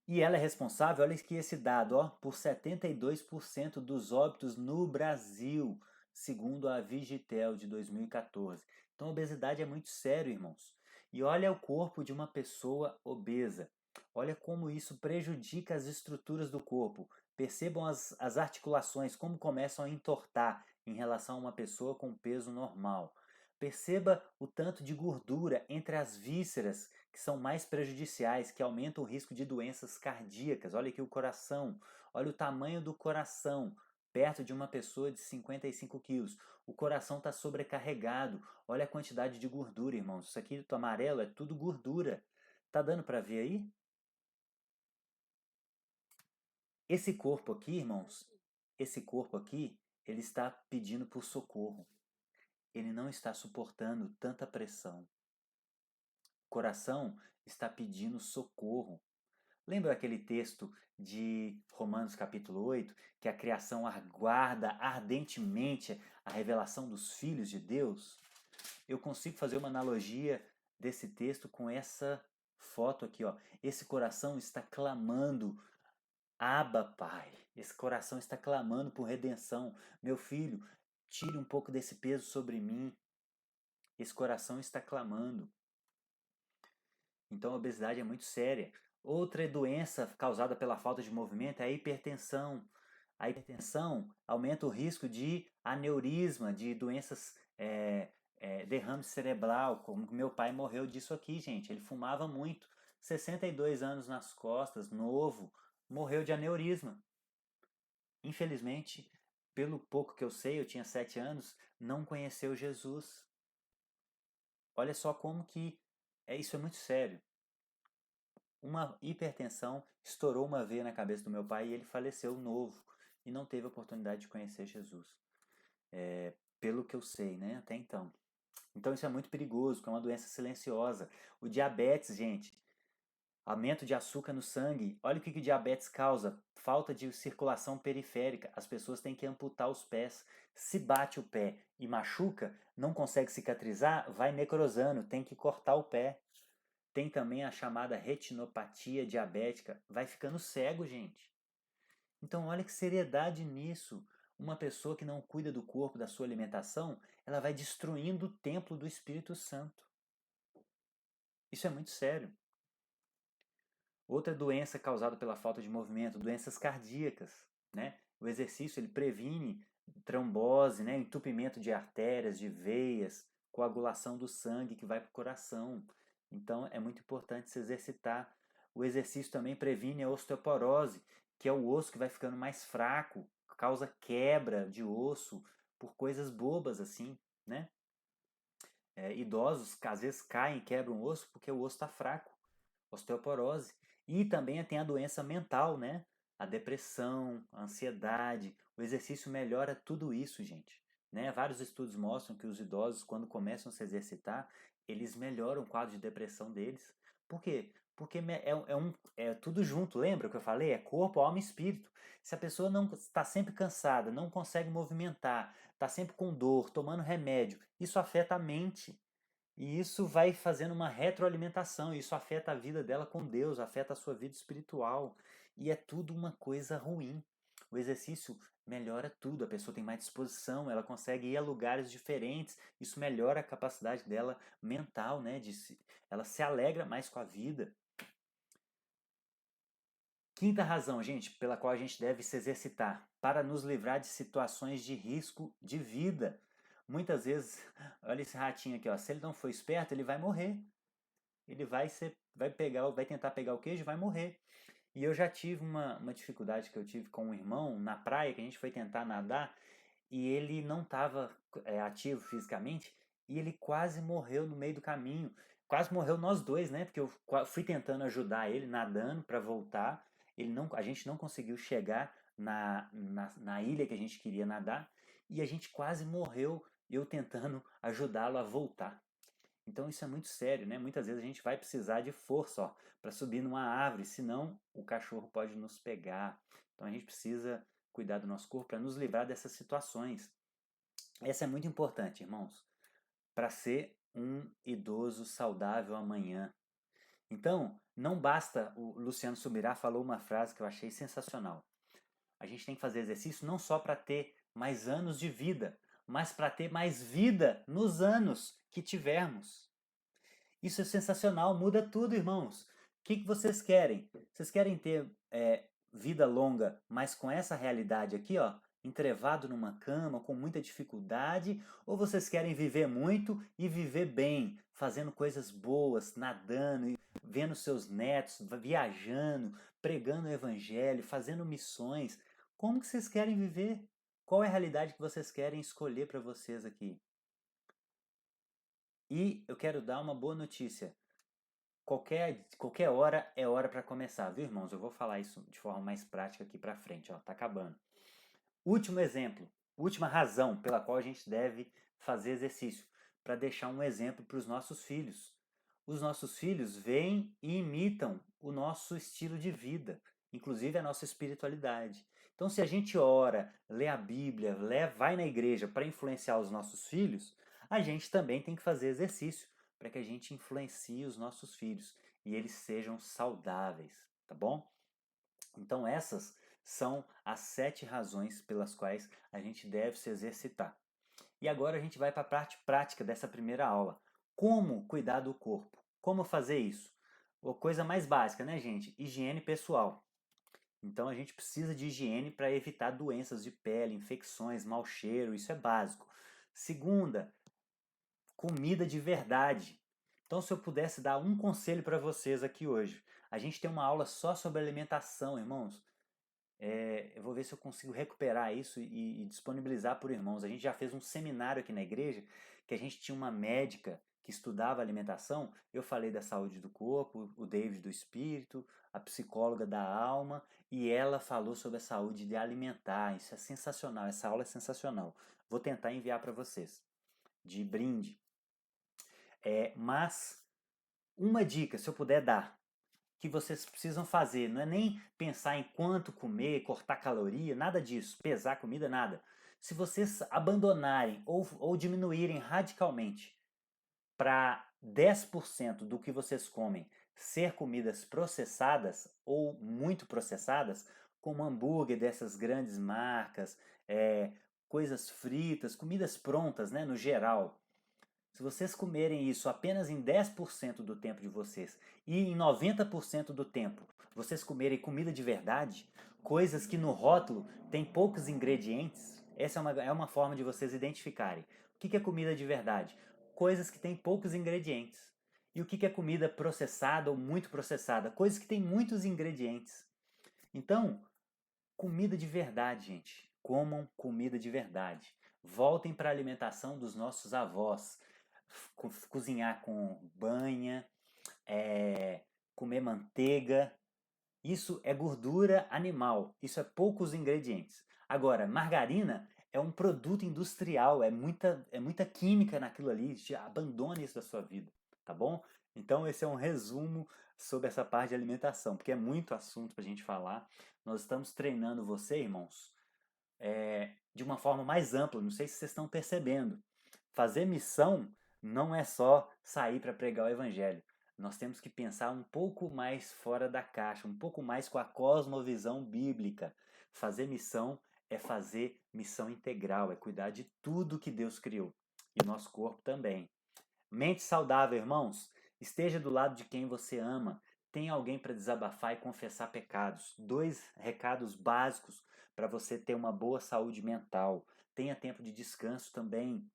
E ela é responsável, olha aqui esse dado, ó, por 72% dos óbitos no Brasil, segundo a Vigitel de 2014. Então a obesidade é muito sério, irmãos. E olha o corpo de uma pessoa obesa. Olha como isso prejudica as estruturas do corpo. Percebam as articulações, como começam a entortar em relação a uma pessoa com peso normal. Perceba o tanto de gordura entre as vísceras que são mais prejudiciais, que aumentam o risco de doenças cardíacas. Olha aqui o coração, olha o tamanho do coração, perto de uma pessoa de 55 quilos. O coração está sobrecarregado. Olha a quantidade de gordura, irmãos. Isso aqui do amarelo é tudo gordura. Tá dando para ver aí? Esse corpo aqui, irmãos, esse corpo aqui, ele está pedindo por socorro. Ele não está suportando tanta pressão. O coração está pedindo socorro. Lembra aquele texto de Romanos capítulo 8, que a criação aguarda ardentemente a revelação dos filhos de Deus? Eu consigo fazer uma analogia desse texto com essa foto aqui, ó. Esse coração está clamando: Abba, Pai. Esse coração está clamando por redenção. Meu filho, tire um pouco desse peso sobre mim. esse coração está clamando. Então a obesidade é muito séria. Outra doença causada pela falta de movimento é a hipertensão. A hipertensão aumenta o risco de aneurisma, de doenças, derrame cerebral, como meu pai morreu disso aqui, gente. Ele fumava muito, 62 anos nas costas, novo, morreu de aneurisma. Infelizmente, pelo pouco que eu sei, eu tinha 7 anos, não conheceu Jesus. Olha só como que isso é muito sério. Uma hipertensão estourou uma veia na cabeça do meu pai e ele faleceu novo e não teve a oportunidade de conhecer Jesus. Pelo que eu sei, né, até então. Então isso é muito perigoso, porque é uma doença silenciosa. O diabetes, gente, aumento de açúcar no sangue. Olha o que o diabetes causa: falta de circulação periférica. As pessoas têm que amputar os pés. Se bate o pé e machuca, não consegue cicatrizar, vai necrosando, tem que cortar o pé. Tem também a chamada retinopatia diabética. Vai ficando cego, gente. Então, olha que seriedade nisso. Uma pessoa que não cuida do corpo, da sua alimentação, ela vai destruindo o templo do Espírito Santo. Isso é muito sério. Outra doença causada pela falta de movimento, doenças cardíacas, né? O exercício ele previne trombose, né? Entupimento de artérias, de veias, coagulação do sangue que vai para o coração. Então é muito importante se exercitar. O exercício também previne a osteoporose, que é o osso que vai ficando mais fraco, causa quebra de osso por coisas bobas assim, né? Idosos às vezes caem e quebram o osso porque o osso está fraco, osteoporose. E também tem a doença mental, né? A depressão, a ansiedade. O exercício melhora tudo isso, gente. Né? Vários estudos mostram que os idosos, quando começam a se exercitar, eles melhoram o quadro de depressão deles. Por quê? Porque é tudo junto, lembra que eu falei? É corpo, alma e espírito. Se a pessoa não está sempre cansada, não consegue movimentar, está sempre com dor, tomando remédio, isso afeta a mente. E isso vai fazendo uma retroalimentação, isso afeta a vida dela com Deus, afeta a sua vida espiritual. E é tudo uma coisa ruim. O exercício melhora tudo, a pessoa tem mais disposição, ela consegue ir a lugares diferentes, isso melhora a capacidade dela mental, né? Ela se alegra mais com a vida. Quinta razão, gente, pela qual a gente deve se exercitar, para nos livrar de situações de risco de vida. Muitas vezes, olha esse ratinho aqui, ó, se ele não for esperto, ele vai morrer. Ele vai tentar pegar o queijo e vai morrer. E eu já tive uma dificuldade que eu tive com um irmão na praia, que a gente foi tentar nadar, e ele não estava ativo fisicamente, e ele quase morreu no meio do caminho. Quase morreu nós dois, né? Porque eu fui tentando ajudar ele, nadando para voltar. A gente não conseguiu chegar na ilha que a gente queria nadar, e a gente quase morreu, eu tentando ajudá-lo a voltar. Então isso é muito sério, né? Muitas vezes a gente vai precisar de força para subir numa árvore, senão o cachorro pode nos pegar. Então a gente precisa cuidar do nosso corpo para nos livrar dessas situações. Essa é muito importante, irmãos, para ser um idoso saudável amanhã. Então, não basta, o Luciano Subirá falou uma frase que eu achei sensacional. A gente tem que fazer exercício não só para ter mais anos de vida, mas para ter mais vida nos anos que tivermos. Isso é sensacional, muda tudo, irmãos. O que vocês querem? Vocês querem ter vida longa, mas com essa realidade aqui, ó, entrevado numa cama, com muita dificuldade? Ou vocês querem viver muito e viver bem, fazendo coisas boas, nadando, vendo seus netos, viajando, pregando o evangelho, fazendo missões? Como que vocês querem viver? Qual é a realidade que vocês querem escolher para vocês aqui? E eu quero dar uma boa notícia. Qualquer hora é hora para começar, viu, irmãos? Eu vou falar isso de forma mais prática aqui para frente, ó, tá acabando. Último exemplo, última razão pela qual a gente deve fazer exercício, para deixar um exemplo para os nossos filhos. Os nossos filhos veem e imitam o nosso estilo de vida, inclusive a nossa espiritualidade. Então, se a gente ora, lê a Bíblia, vai na igreja para influenciar os nossos filhos, a gente também tem que fazer exercício para que a gente influencie os nossos filhos e eles sejam saudáveis, tá bom? Então, essas são as 7 razões pelas quais a gente deve se exercitar. E agora a gente vai para a parte prática dessa primeira aula. Como cuidar do corpo? Como fazer isso? A coisa mais básica, né, gente? Higiene pessoal. Então a gente precisa de higiene para evitar doenças de pele, infecções, mau cheiro, isso é básico. Segunda, comida de verdade. Então, se eu pudesse dar um conselho para vocês aqui hoje, a gente tem uma aula só sobre alimentação, irmãos. Eu vou ver se eu consigo recuperar isso e disponibilizar por irmãos. A gente já fez um seminário aqui na igreja que a gente tinha uma médica que estudava alimentação. Eu falei da saúde do corpo, o David do espírito, a psicóloga da alma, e ela falou sobre a saúde de alimentar. Isso é sensacional, essa aula é sensacional. Vou tentar enviar para vocês, de brinde. Mas uma dica, se eu puder dar, que vocês precisam fazer, não é nem pensar em quanto comer, cortar caloria, nada disso, pesar comida, nada. Se vocês abandonarem ou diminuírem radicalmente para 10% do que vocês comem ser comidas processadas ou muito processadas, como hambúrguer dessas grandes marcas, coisas fritas, comidas prontas, né, no geral. Se vocês comerem isso apenas em 10% do tempo de vocês e em 90% do tempo vocês comerem comida de verdade, coisas que no rótulo tem poucos ingredientes, essa é uma forma de vocês identificarem. O que é comida de verdade? Coisas que têm poucos ingredientes. E o que é comida processada ou muito processada? Coisas que têm muitos ingredientes. Então, comida de verdade, gente. Comam comida de verdade. Voltem para a alimentação dos nossos avós. Cozinhar com banha, comer manteiga. Isso é gordura animal. Isso é poucos ingredientes. Agora, margarina é um produto industrial. É muita química naquilo ali. Abandone isso da sua vida, tá bom? Então, esse é um resumo sobre essa parte de alimentação, porque é muito assunto para a gente falar. Nós estamos treinando você, irmãos, de uma forma mais ampla. Não sei se vocês estão percebendo. Fazer missão não é só sair para pregar o evangelho. Nós temos que pensar um pouco mais fora da caixa, um pouco mais com a cosmovisão bíblica. Fazer missão é fazer missão integral, é cuidar de tudo que Deus criou. E o nosso corpo também. Mente saudável, irmãos. Esteja do lado de quem você ama. Tenha alguém para desabafar e confessar pecados. 2 recados básicos para você ter uma boa saúde mental. Tenha tempo de descanso também.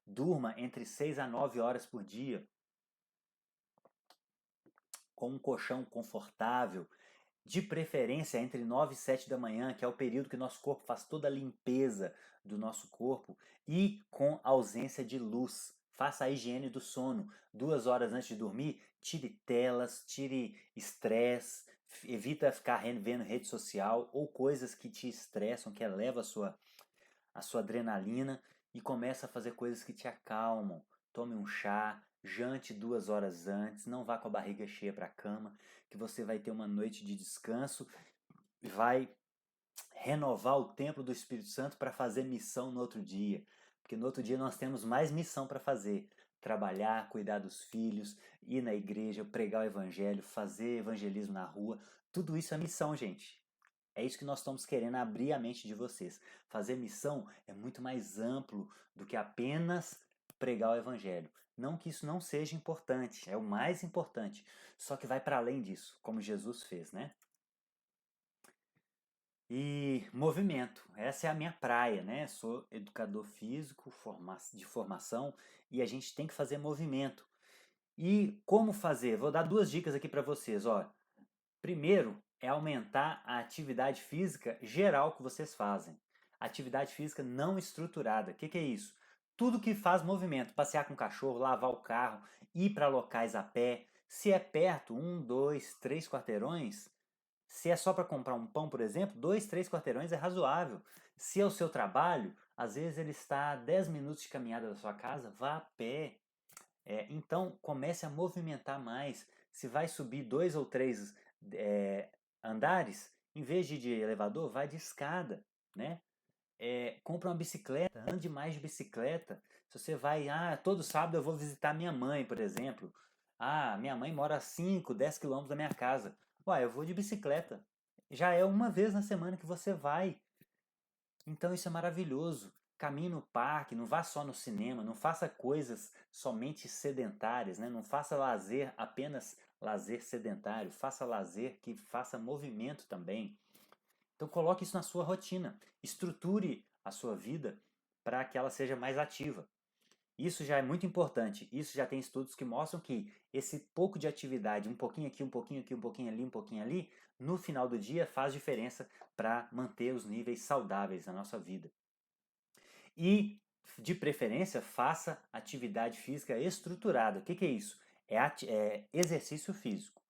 Durma entre 6 a 9 horas por dia, com um colchão confortável, de preferência entre 9 e 7 da manhã, que é o período que nosso corpo faz toda a limpeza do nosso corpo, e com ausência de luz. Faça a higiene do sono. 2 horas antes de dormir, tire telas, tire estresse, evita ficar vendo rede social ou coisas que te estressam, que elevam a sua adrenalina, e começa a fazer coisas que te acalmam. Tome um chá, jante 2 horas antes, não vá com a barriga cheia para a cama, que você vai ter uma noite de descanso e vai renovar o templo do Espírito Santo para fazer missão no outro dia. Porque no outro dia nós temos mais missão para fazer. Trabalhar, cuidar dos filhos, ir na igreja, pregar o evangelho, fazer evangelismo na rua. Tudo isso é missão, gente. É isso que nós estamos querendo abrir a mente de vocês. Fazer missão é muito mais amplo do que apenas pregar o evangelho. Não que isso não seja importante, é o mais importante. Só que vai para além disso, como Jesus fez, né? E movimento, essa é a minha praia, né? Sou educador físico de formação e a gente tem que fazer movimento. E como fazer? Vou dar 2 dicas aqui para vocês, ó. Primeiro é aumentar a atividade física geral que vocês fazem. Atividade física não estruturada. O que é isso? Tudo que faz movimento, passear com o cachorro, lavar o carro, ir para locais a pé. Se é perto, 1, 2, 3 quarteirões, se é só para comprar um pão, por exemplo, 2, 3 quarteirões é razoável. Se é o seu trabalho, às vezes ele está a 10 minutos de caminhada da sua casa, vá a pé. Então, comece a movimentar mais. Se vai subir 2 ou 3 andares, em vez de ir de elevador, vai de escada, né? Compra uma bicicleta, ande mais de bicicleta. Se você vai, todo sábado eu vou visitar minha mãe, por exemplo. Minha mãe mora a 5, 10 quilômetros da minha casa. Eu vou de bicicleta. Já é uma vez na semana que você vai. Então isso é maravilhoso. caminhe no parque, não vá só no cinema, não faça coisas somente sedentárias, né? Não faça lazer apenas lazer sedentário, faça lazer que faça movimento também. Então coloque isso na sua rotina, estruture a sua vida para que ela seja mais ativa. Isso já é muito importante. Isso já tem estudos que mostram que esse pouco de atividade, um pouquinho aqui, um pouquinho aqui, um pouquinho ali, um pouquinho ali, no final do dia faz diferença para manter os níveis saudáveis na nossa vida. E, de preferência, faça atividade física estruturada. O que é isso? É exercício físico.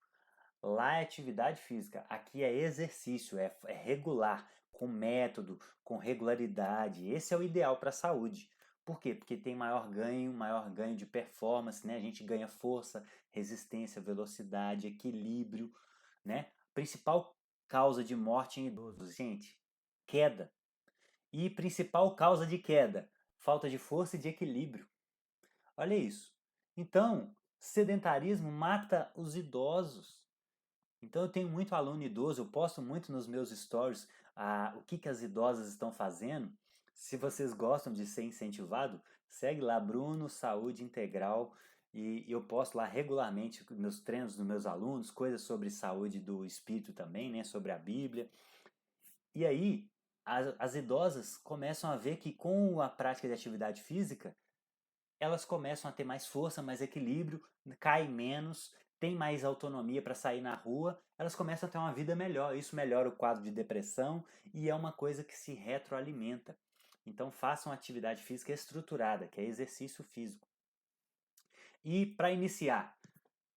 Lá é atividade física, aqui é exercício, é regular, com método, com regularidade. Esse é o ideal para a saúde. Por quê? Porque tem maior ganho de performance, né? A gente ganha força, resistência, velocidade, equilíbrio, né? Principal causa de morte em idosos, gente, queda. E principal causa de queda, falta de força e de equilíbrio. Olha isso. Então, sedentarismo mata os idosos. Então eu tenho muito aluno idoso, eu posto muito nos meus stories o que as idosas estão fazendo. Se vocês gostam de ser incentivado, segue lá Bruno Saúde Integral e eu posto lá regularmente meus treinos dos meus alunos, coisas sobre saúde do espírito também, né, sobre a Bíblia. E aí as idosas começam a ver que com a prática de atividade física elas começam a ter mais força, mais equilíbrio, caem menos, têm mais autonomia para sair na rua, elas começam a ter uma vida melhor. Isso melhora o quadro de depressão e é uma coisa que se retroalimenta. Então façam atividade física estruturada, que é exercício físico. E para iniciar,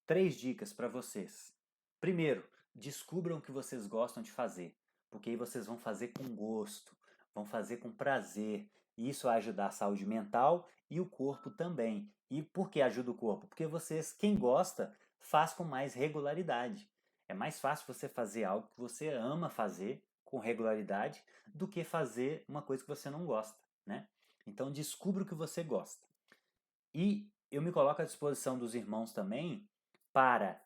3 dicas para vocês. Primeiro, descubram o que vocês gostam de fazer, porque aí vocês vão fazer com gosto, vão fazer com prazer. E isso vai ajudar a saúde mental e o corpo também. E por que ajuda o corpo? Porque vocês, quem gosta, faz com mais regularidade. É mais fácil você fazer algo que você ama fazer com regularidade do que fazer uma coisa que você não gosta, né? Então descubra o que você gosta. E eu me coloco à disposição dos irmãos também para,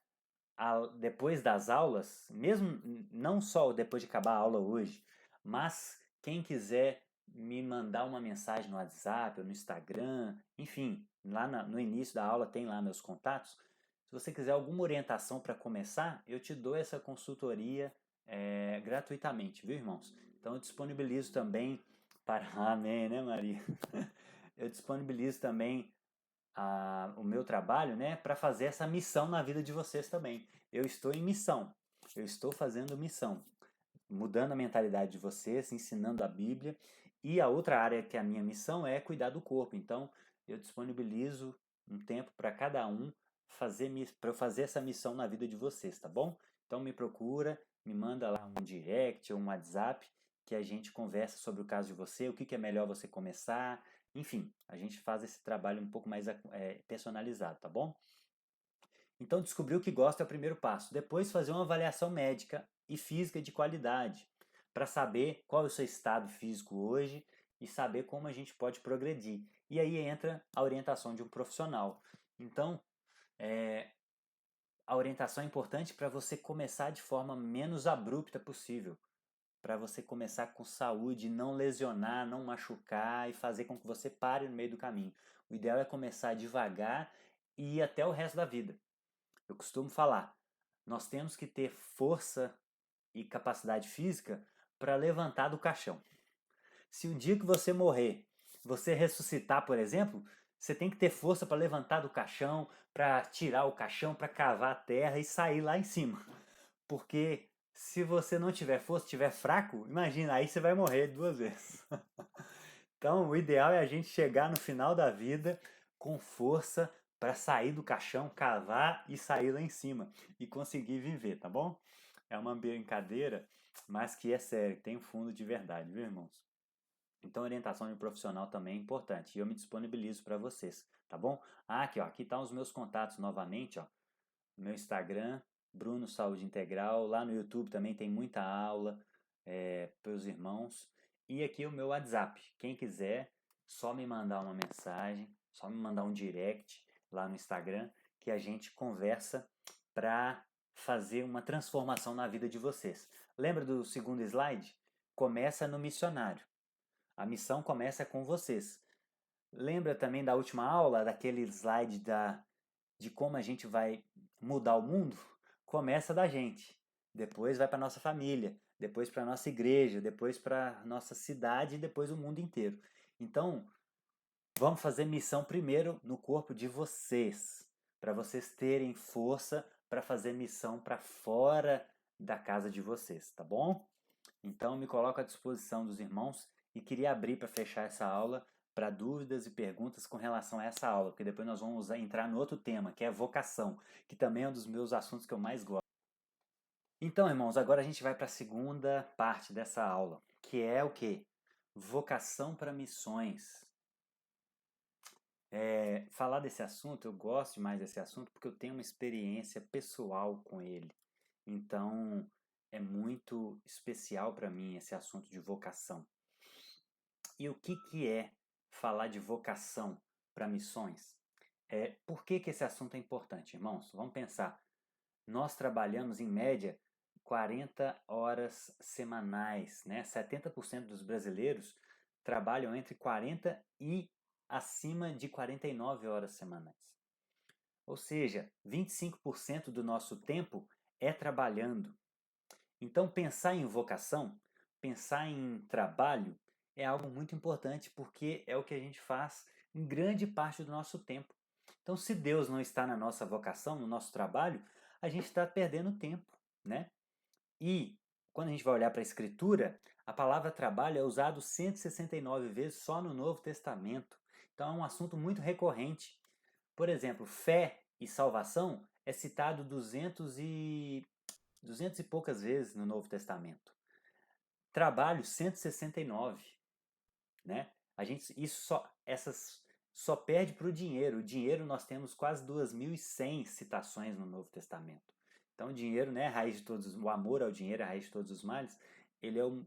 depois das aulas, mesmo não só depois de acabar a aula hoje, mas quem quiser me mandar uma mensagem no WhatsApp ou no Instagram, enfim, lá no início da aula tem lá meus contatos. Se você quiser alguma orientação para começar, eu te dou essa consultoria gratuitamente, viu, irmãos? Então eu disponibilizo também para. Amém, né, Maria? Eu disponibilizo também o meu trabalho, né, para fazer essa missão na vida de vocês também. Eu estou em missão, eu estou fazendo missão, mudando a mentalidade de vocês, ensinando a Bíblia. E a outra área que é a minha missão é cuidar do corpo. Então, eu disponibilizo um tempo para cada um para eu fazer essa missão na vida de vocês, tá bom? Então me procura, me manda lá um direct ou um WhatsApp que a gente conversa sobre o caso de você, o que é melhor você começar, enfim, a gente faz esse trabalho um pouco mais personalizado, tá bom? Então, descobrir o que gosta é o primeiro passo. Depois, fazer uma avaliação médica e física de qualidade, para saber qual é o seu estado físico hoje e saber como a gente pode progredir. E aí entra a orientação de um profissional. Então, a orientação é importante para você começar de forma menos abrupta possível, para você começar com saúde, não lesionar, não machucar e fazer com que você pare no meio do caminho. O ideal é começar devagar e ir até o resto da vida. Eu costumo falar, nós temos que ter força e capacidade física para levantar do caixão. Se um dia que você morrer, você ressuscitar, por exemplo, você tem que ter força para levantar do caixão, para tirar o caixão, para cavar a terra e sair lá em cima. Porque se você não tiver força, tiver fraco, imagina, aí você vai morrer 2 vezes. Então, o ideal é a gente chegar no final da vida com força para sair do caixão, cavar e sair lá em cima e conseguir viver, tá bom? É uma brincadeira, mas que é sério, tem um fundo de verdade, viu, irmãos? Então, orientação de um profissional também é importante e eu me disponibilizo para vocês, tá bom? Aqui, ó, aqui estão os meus contatos novamente, ó. Meu Instagram, Bruno Saúde Integral. Lá no YouTube também tem muita aula para os irmãos. E aqui o meu WhatsApp. Quem quiser, só me mandar uma mensagem, só me mandar um direct lá no Instagram que a gente conversa para fazer uma transformação na vida de vocês. Lembra do segundo slide? Começa no missionário. A missão começa com vocês. Lembra também da última aula, daquele slide de como a gente vai mudar o mundo? Começa da gente. Depois vai para nossa família, depois para nossa igreja, depois para nossa cidade e depois o mundo inteiro. Então, vamos fazer missão primeiro no corpo de vocês, para vocês terem força para fazer missão para fora da casa de vocês, tá bom? Então, me coloco à disposição dos irmãos e queria abrir para fechar essa aula para dúvidas e perguntas com relação a essa aula, porque depois nós vamos entrar no outro tema, que é vocação, que também é um dos meus assuntos que eu mais gosto. Então, irmãos, agora a gente vai para a segunda parte dessa aula, que é o quê? Vocação para missões. Falar desse assunto, eu gosto mais desse assunto porque eu tenho uma experiência pessoal com ele. Então, é muito especial para mim esse assunto de vocação. E o que é falar de vocação para missões? Por que esse assunto é importante, irmãos? Vamos pensar. Nós trabalhamos, em média, 40 horas semanais, né? 70% dos brasileiros trabalham entre 40 e acima de 49 horas semanais. Ou seja, 25% do nosso tempo é trabalhando. Então, pensar em vocação, pensar em trabalho, é algo muito importante porque é o que a gente faz em grande parte do nosso tempo. Então, se Deus não está na nossa vocação, no nosso trabalho, a gente está perdendo tempo, né? E quando a gente vai olhar para a Escritura, a palavra trabalho é usado 169 vezes só no Novo Testamento. Então, é um assunto muito recorrente. Por exemplo, fé e salvação é citado 200 e poucas vezes no Novo Testamento. Trabalho 169, né? Essas só perde para o dinheiro. O dinheiro nós temos quase 2.100 citações no Novo Testamento. Então o dinheiro, né, o amor ao dinheiro, a raiz de todos os males, ele é o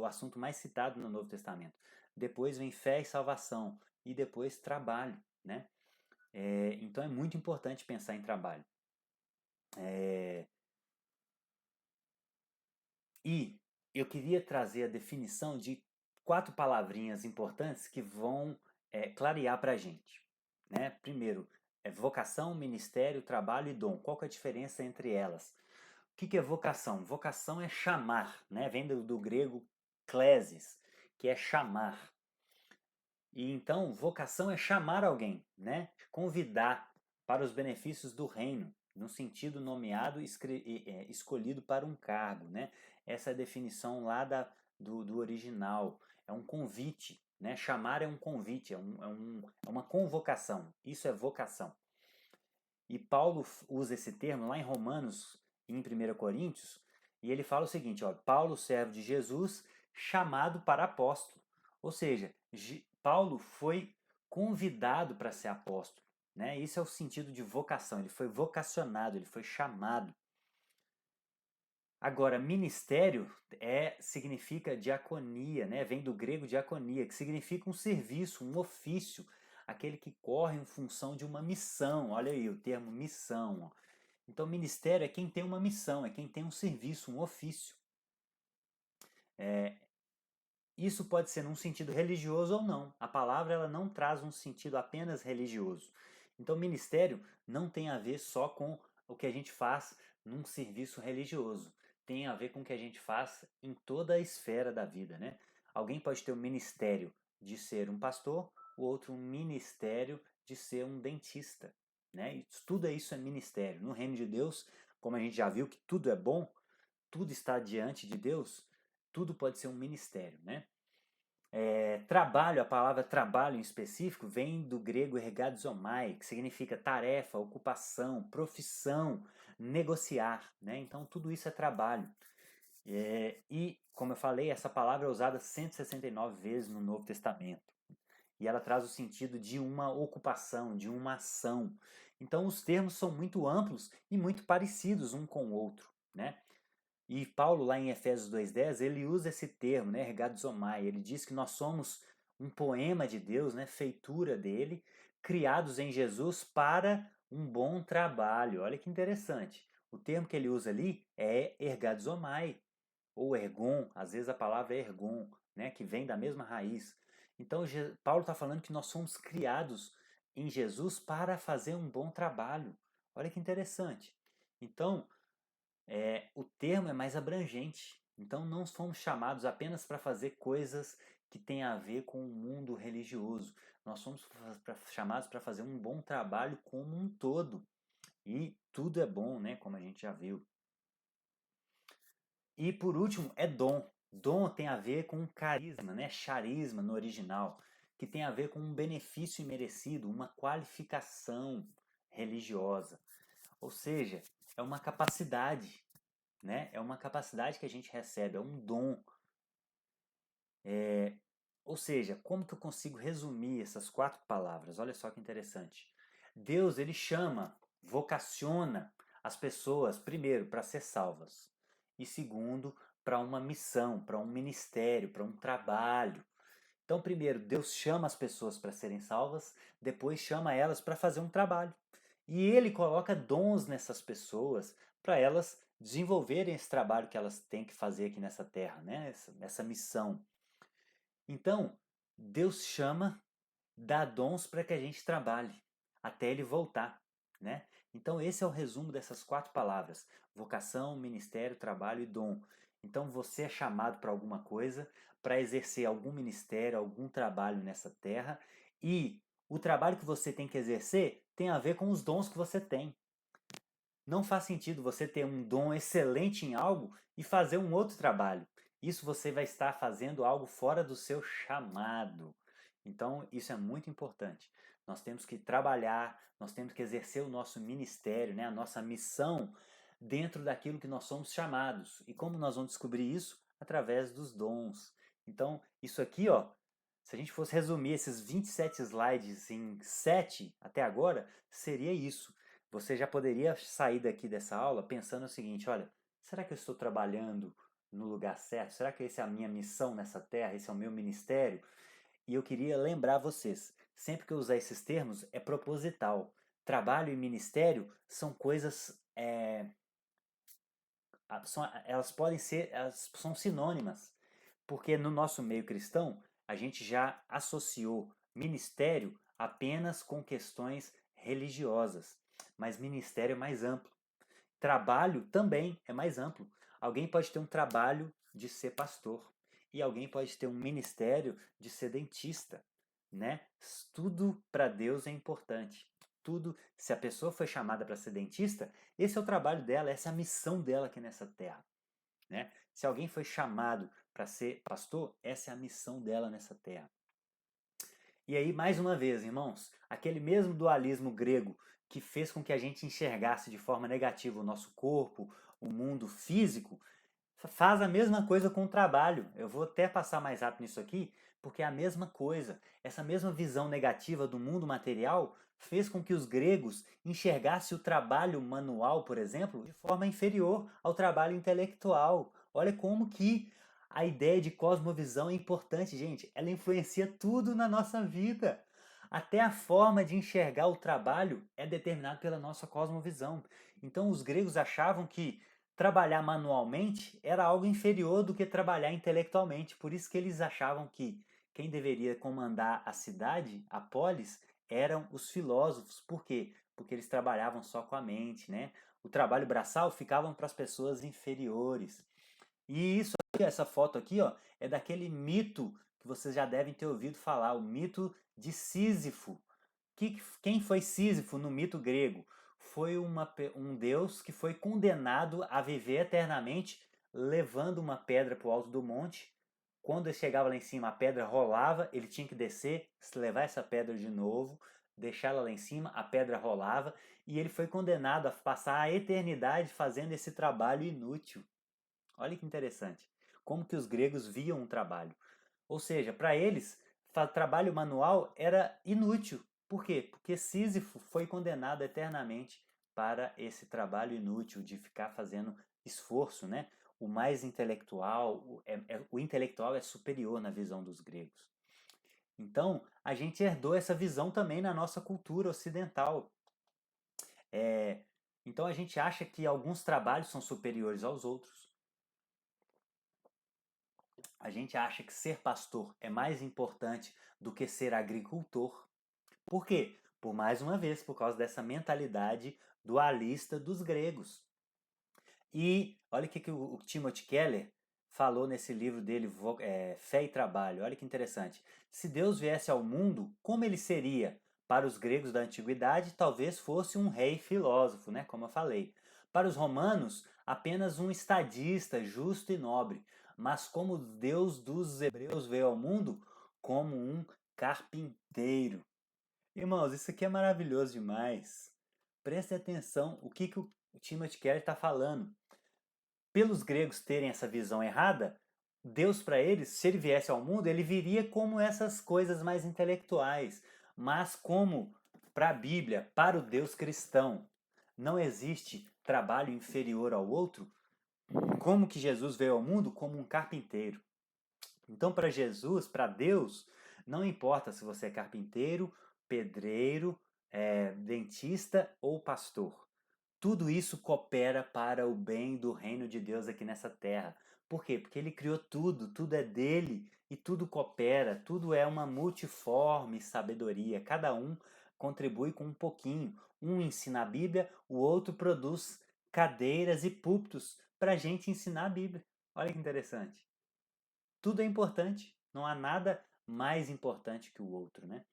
assunto mais citado no Novo Testamento. Depois vem fé e salvação e depois trabalho, né? Então é muito importante pensar em trabalho. E eu queria trazer a definição de 4 palavrinhas importantes que vão clarear para a gente. Né? Primeiro, vocação, ministério, trabalho e dom. Qual que é a diferença entre elas? O que é vocação? Vocação é chamar, né? Vem do grego klesis, que é chamar. E então, vocação é chamar alguém, né? Convidar para os benefícios do reino, no sentido nomeado, escolhido para um cargo, né? Essa é a definição lá do original. É um convite, né? Chamar é um convite, é uma convocação. Isso é vocação. E Paulo usa esse termo lá em Romanos e em 1 Coríntios, e ele fala o seguinte, ó, Paulo, servo de Jesus, chamado para apóstolo. Ou seja, Paulo foi convidado para ser apóstolo. Né? Isso é o sentido de vocação, ele foi vocacionado, ele foi chamado. Agora, ministério significa diaconia, né? Vem do grego diaconia, que significa um serviço, um ofício, aquele que corre em função de uma missão. Olha aí o termo missão. Ó. Então, ministério é quem tem uma missão, é quem tem um serviço, um ofício. Isso pode ser num sentido religioso ou não. A palavra ela não traz um sentido apenas religioso. Então, ministério não tem a ver só com o que a gente faz num serviço religioso. Tem a ver com o que a gente faz em toda a esfera da vida, né? Alguém pode ter um ministério de ser um pastor, o outro um ministério de ser um dentista, né? Tudo isso é ministério. No reino de Deus, como a gente já viu que tudo é bom, tudo está diante de Deus, tudo pode ser um ministério, né? Trabalho, a palavra trabalho em específico, vem do grego ergadzomai, que significa tarefa, ocupação, profissão, negociar, né? Então tudo isso é trabalho. E, como eu falei, essa palavra é usada 169 vezes no Novo Testamento. E ela traz o sentido de uma ocupação, de uma ação. Então os termos são muito amplos e muito parecidos um com o outro, né? E Paulo, lá em Efésios 2,10, ele usa esse termo, né, ergadzomai. Ele diz que nós somos um poema de Deus, né, feitura dele, criados em Jesus para um bom trabalho. Olha que interessante. O termo que ele usa ali é ergadzomai, ou ergon, às vezes a palavra é ergon, né, que vem da mesma raiz. Então, Paulo está falando que nós somos criados em Jesus para fazer um bom trabalho. Olha que interessante. Então, o termo é mais abrangente. Então, não fomos chamados apenas para fazer coisas que têm a ver com o mundo religioso. Nós somos chamados para fazer um bom trabalho como um todo. E tudo é bom, né? Como a gente já viu. E por último, é dom. Dom tem a ver com carisma, né? Charisma no original, que tem a ver com um benefício imerecido, uma qualificação religiosa. Ou seja, é uma capacidade, né? É uma capacidade que a gente recebe, é um dom. Ou seja, como que eu consigo resumir essas 4 palavras? Olha só que interessante. Deus, ele chama, vocaciona as pessoas, primeiro, para ser salvas. E segundo, para uma missão, para um ministério, para um trabalho. Então, primeiro, Deus chama as pessoas para serem salvas, depois chama elas para fazer um trabalho. E ele coloca dons nessas pessoas para elas desenvolverem esse trabalho que elas têm que fazer aqui nessa terra, né? Essa missão. Então, Deus chama, dá dons para que a gente trabalhe até ele voltar, né? Então, esse é o resumo dessas 4 palavras: vocação, ministério, trabalho e dom. Então, você é chamado para alguma coisa, para exercer algum ministério, algum trabalho nessa terra, e o trabalho que você tem que exercer tem a ver com os dons que você tem. Não faz sentido você ter um dom excelente em algo e fazer um outro trabalho. Isso você vai estar fazendo algo fora do seu chamado. Então, isso é muito importante. Nós temos que trabalhar, nós temos que exercer o nosso ministério, né, a nossa missão dentro daquilo que nós somos chamados. E como nós vamos descobrir isso? Através dos dons. Então, isso aqui, ó, se a gente fosse resumir esses 27 slides em 7 até agora, seria isso. Você já poderia sair daqui dessa aula pensando o seguinte: olha, será que eu estou trabalhando no lugar certo? Será que essa é a minha missão nessa terra? Esse é o meu ministério? E eu queria lembrar vocês: sempre que eu usar esses termos, é proposital. Trabalho e ministério são coisas. Elas podem ser. Elas são sinônimas. Porque no nosso meio cristão, a gente já associou ministério apenas com questões religiosas. Mas ministério é mais amplo. Trabalho também é mais amplo. Alguém pode ter um trabalho de ser pastor e alguém pode ter um ministério de ser dentista, né? Tudo para Deus é importante. Tudo, se a pessoa foi chamada para ser dentista, esse é o trabalho dela, essa é a missão dela aqui nessa terra, né? Se alguém foi chamado para ser pastor, essa é a missão dela nessa terra. E aí, mais uma vez, irmãos, aquele mesmo dualismo grego que fez com que a gente enxergasse de forma negativa o nosso corpo, o mundo físico, faz a mesma coisa com o trabalho. Eu vou até passar mais rápido nisso aqui, porque é a mesma coisa. Essa mesma visão negativa do mundo material fez com que os gregos enxergassem o trabalho manual, por exemplo, de forma inferior ao trabalho intelectual. Olha como que a ideia de cosmovisão é importante, gente. Ela influencia tudo na nossa vida. Até a forma de enxergar o trabalho é determinada pela nossa cosmovisão. Então, os gregos achavam que trabalhar manualmente era algo inferior do que trabalhar intelectualmente. Por isso que eles achavam que quem deveria comandar a cidade, a polis, eram os filósofos. Por quê? Porque eles trabalhavam só com a mente, né? O trabalho braçal ficava para as pessoas inferiores. E isso aqui, essa foto aqui, ó, é daquele mito que vocês já devem ter ouvido falar, o mito de Sísifo. Quem foi Sísifo no mito grego? Foi um deus que foi condenado a viver eternamente levando uma pedra para o alto do monte. Quando ele chegava lá em cima, a pedra rolava, ele tinha que descer, levar essa pedra de novo, deixá-la lá em cima, a pedra rolava, e ele foi condenado a passar a eternidade fazendo esse trabalho inútil. Olha que interessante. Como que os gregos viam o trabalho. Ou seja, para eles, trabalho manual era inútil. Por quê? Porque Sísifo foi condenado eternamente para esse trabalho inútil de ficar fazendo esforço, né? O mais intelectual, o intelectual é superior na visão dos gregos. Então, a gente herdou essa visão também na nossa cultura ocidental. Então, a gente acha que alguns trabalhos são superiores aos outros. a gente acha que ser pastor é mais importante do que ser agricultor. Por quê? Por mais uma vez, por causa dessa mentalidade dualista dos gregos. E olha o que o Timothy Keller falou nesse livro dele, Fé e Trabalho. Olha que interessante. Se Deus viesse ao mundo, como ele seria? Para os gregos da antiguidade, talvez fosse um rei filósofo, né? Como eu falei. Para os romanos, apenas um estadista justo e nobre. Mas como Deus dos hebreus veio ao mundo, como um carpinteiro. Irmãos, isso aqui é maravilhoso demais. Preste atenção o que o Timothy Keller está falando. Pelos gregos terem essa visão errada, Deus para eles, se ele viesse ao mundo, ele viria como essas coisas mais intelectuais. Mas como para a Bíblia, para o Deus cristão, não existe trabalho inferior ao outro, como que Jesus veio ao mundo? Como um carpinteiro. Então, para Jesus, para Deus, não importa se você é carpinteiro, pedreiro, dentista ou pastor. Tudo isso coopera para o bem do reino de Deus aqui nessa terra. Por quê? Porque ele criou tudo, tudo é dele e tudo coopera, tudo é uma multiforme sabedoria. Cada um contribui com um pouquinho. Um ensina a Bíblia, o outro produz cadeiras e púlpitos para a gente ensinar a Bíblia. Olha que interessante. Tudo é importante, não há nada mais importante que o outro, né?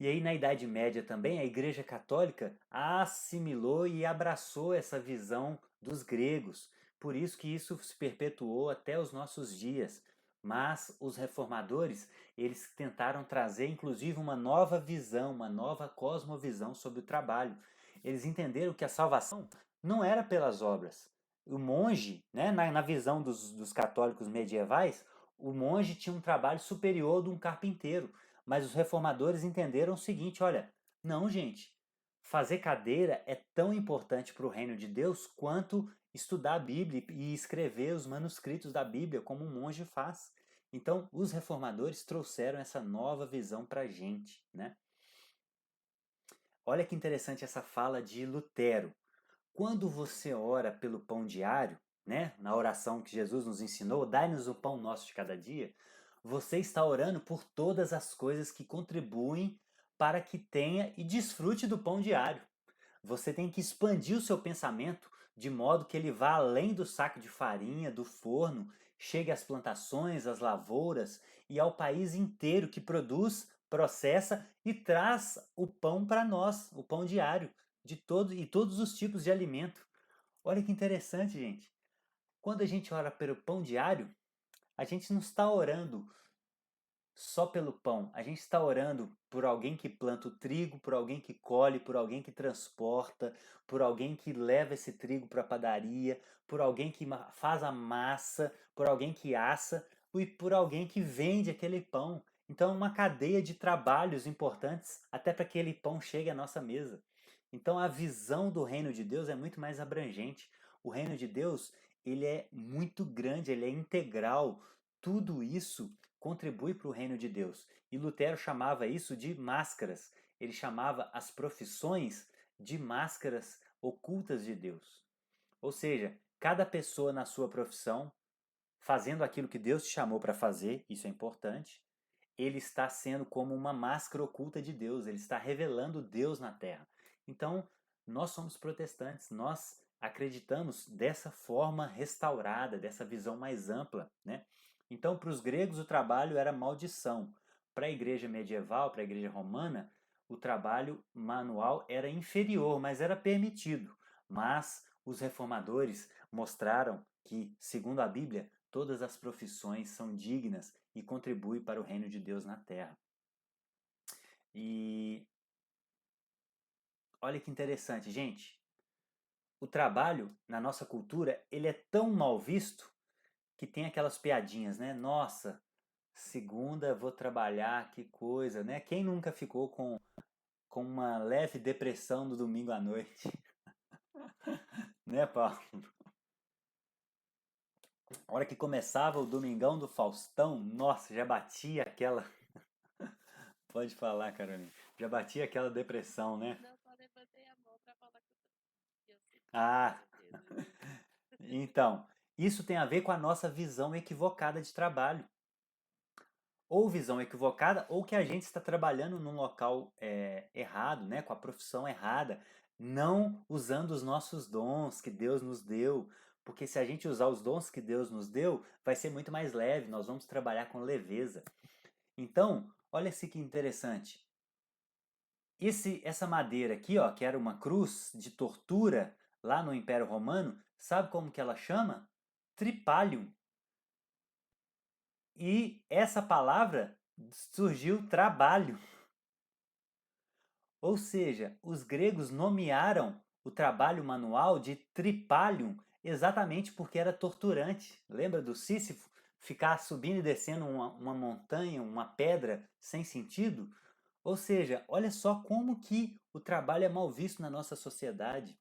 E aí, na Idade Média também, a Igreja Católica assimilou e abraçou essa visão dos gregos. Por isso que isso se perpetuou até os nossos dias. Mas os reformadores, eles tentaram trazer inclusive uma nova visão, uma nova cosmovisão sobre o trabalho. Eles entenderam que a salvação não era pelas obras. O monge, né, na visão dos católicos medievais, o monge tinha um trabalho superior ao de um carpinteiro. Mas os reformadores entenderam o seguinte: olha, não, gente, fazer cadeira é tão importante para o reino de Deus quanto estudar a Bíblia e escrever os manuscritos da Bíblia, como um monge faz. Então, os reformadores trouxeram essa nova visão para a gente, né? Olha que interessante essa fala de Lutero. Quando você ora pelo pão diário, né, na oração que Jesus nos ensinou, dai-nos o pão nosso de cada dia, você está orando por todas as coisas que contribuem para que tenha e desfrute do pão diário. Você tem que expandir o seu pensamento de modo que ele vá além do saco de farinha, do forno, chegue às plantações, às lavouras e ao país inteiro que produz, processa e traz o pão para nós, o pão diário, de todos os tipos de alimento. Olha que interessante, gente. Quando a gente ora pelo pão diário, a gente não está orando só pelo pão. A gente está orando por alguém que planta o trigo, por alguém que colhe, por alguém que transporta, por alguém que leva esse trigo para a padaria, por alguém que faz a massa, por alguém que assa e por alguém que vende aquele pão. Então, é uma cadeia de trabalhos importantes até para que aquele pão chegue à nossa mesa. Então, a visão do reino de Deus é muito mais abrangente. O reino de Deus, ele é muito grande, ele é integral. Tudo isso contribui para o reino de Deus. E Lutero chamava isso de máscaras. Ele chamava as profissões de máscaras ocultas de Deus. Ou seja, cada pessoa na sua profissão, fazendo aquilo que Deus te chamou para fazer, isso é importante, ele está sendo como uma máscara oculta de Deus, ele está revelando Deus na terra. Então, nós somos protestantes, nós acreditamos dessa forma restaurada, dessa visão mais ampla, né? Então, para os gregos, o trabalho era maldição. Para a igreja medieval, para a igreja romana, o trabalho manual era inferior, mas era permitido. Mas os reformadores mostraram que, segundo a Bíblia, todas as profissões são dignas e contribuem para o reino de Deus na terra. E olha que interessante, gente. O trabalho, na nossa cultura, ele é tão mal visto que tem aquelas piadinhas, né? Nossa, segunda vou trabalhar, que coisa, né? Quem nunca ficou com uma leve depressão no domingo à noite? Né, Paulo? A hora que começava o Domingão do Faustão, nossa, já batia aquela. Pode falar, Carolina. Já batia aquela depressão, né? Não, só levantei a mão para falar que eu sinto Ah, com certeza. então. Isso tem a ver com a nossa visão equivocada de trabalho. Ou visão equivocada, ou que a gente está trabalhando num local errado, né, com a profissão errada, não usando os nossos dons que Deus nos deu, porque se a gente usar os dons que Deus nos deu, vai ser muito mais leve, nós vamos trabalhar com leveza. Então, olha se que interessante. Essa madeira aqui, ó, que era uma cruz de tortura lá no Império Romano, sabe como que ela chama? Tripalium. E essa palavra surgiu trabalho. Ou seja, os gregos nomearam o trabalho manual de tripalium exatamente porque era torturante. Lembra do Sísifo ficar subindo e descendo uma montanha, uma pedra sem sentido? Ou seja, olha só como que o trabalho é mal visto na nossa sociedade.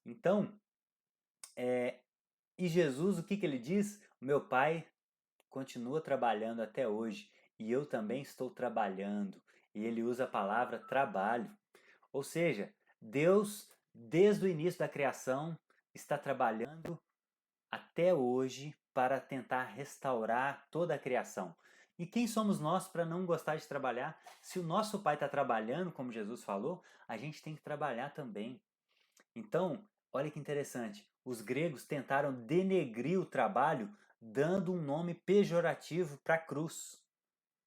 Então, e Jesus, o que que ele diz? O meu pai continua trabalhando até hoje e eu também estou trabalhando. E ele usa a palavra trabalho. Ou seja, Deus, desde o início da criação, está trabalhando até hoje para tentar restaurar toda a criação. E quem somos nós para não gostar de trabalhar? Se o nosso pai está trabalhando, como Jesus falou, a gente tem que trabalhar também. Então, olha que interessante. Os gregos tentaram denegrir o trabalho dando um nome pejorativo para a cruz,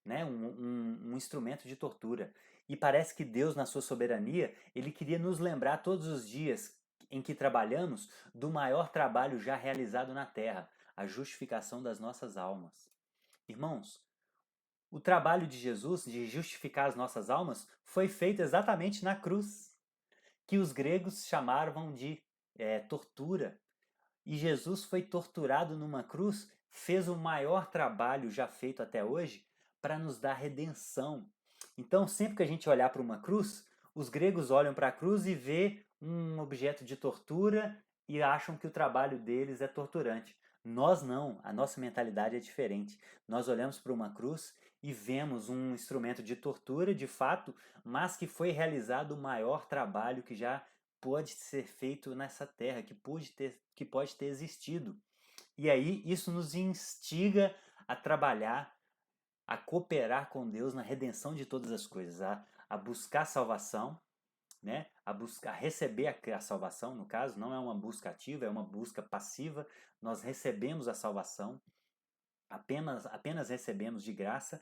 né? Um instrumento de tortura. E parece que Deus, na sua soberania, ele queria nos lembrar todos os dias em que trabalhamos do maior trabalho já realizado na terra, a justificação das nossas almas. Irmãos, o trabalho de Jesus de justificar as nossas almas foi feito exatamente na cruz, que os gregos chamavam de tortura. E Jesus foi torturado numa cruz, fez o maior trabalho já feito até hoje para nos dar redenção. Então, sempre que a gente olhar para uma cruz, os gregos olham para a cruz e vê um objeto de tortura e acham que o trabalho deles é torturante. Nós não, a nossa mentalidade é diferente. Nós olhamos para uma cruz e vemos um instrumento de tortura, de fato, mas que foi realizado o maior trabalho que já pode ser feito nessa terra, que pode ter existido. E aí isso nos instiga a trabalhar, a cooperar com Deus na redenção de todas as coisas, a buscar salvação, né? A buscar receber a salvação, no caso, não é uma busca ativa, é uma busca passiva. Nós recebemos a salvação, apenas recebemos de graça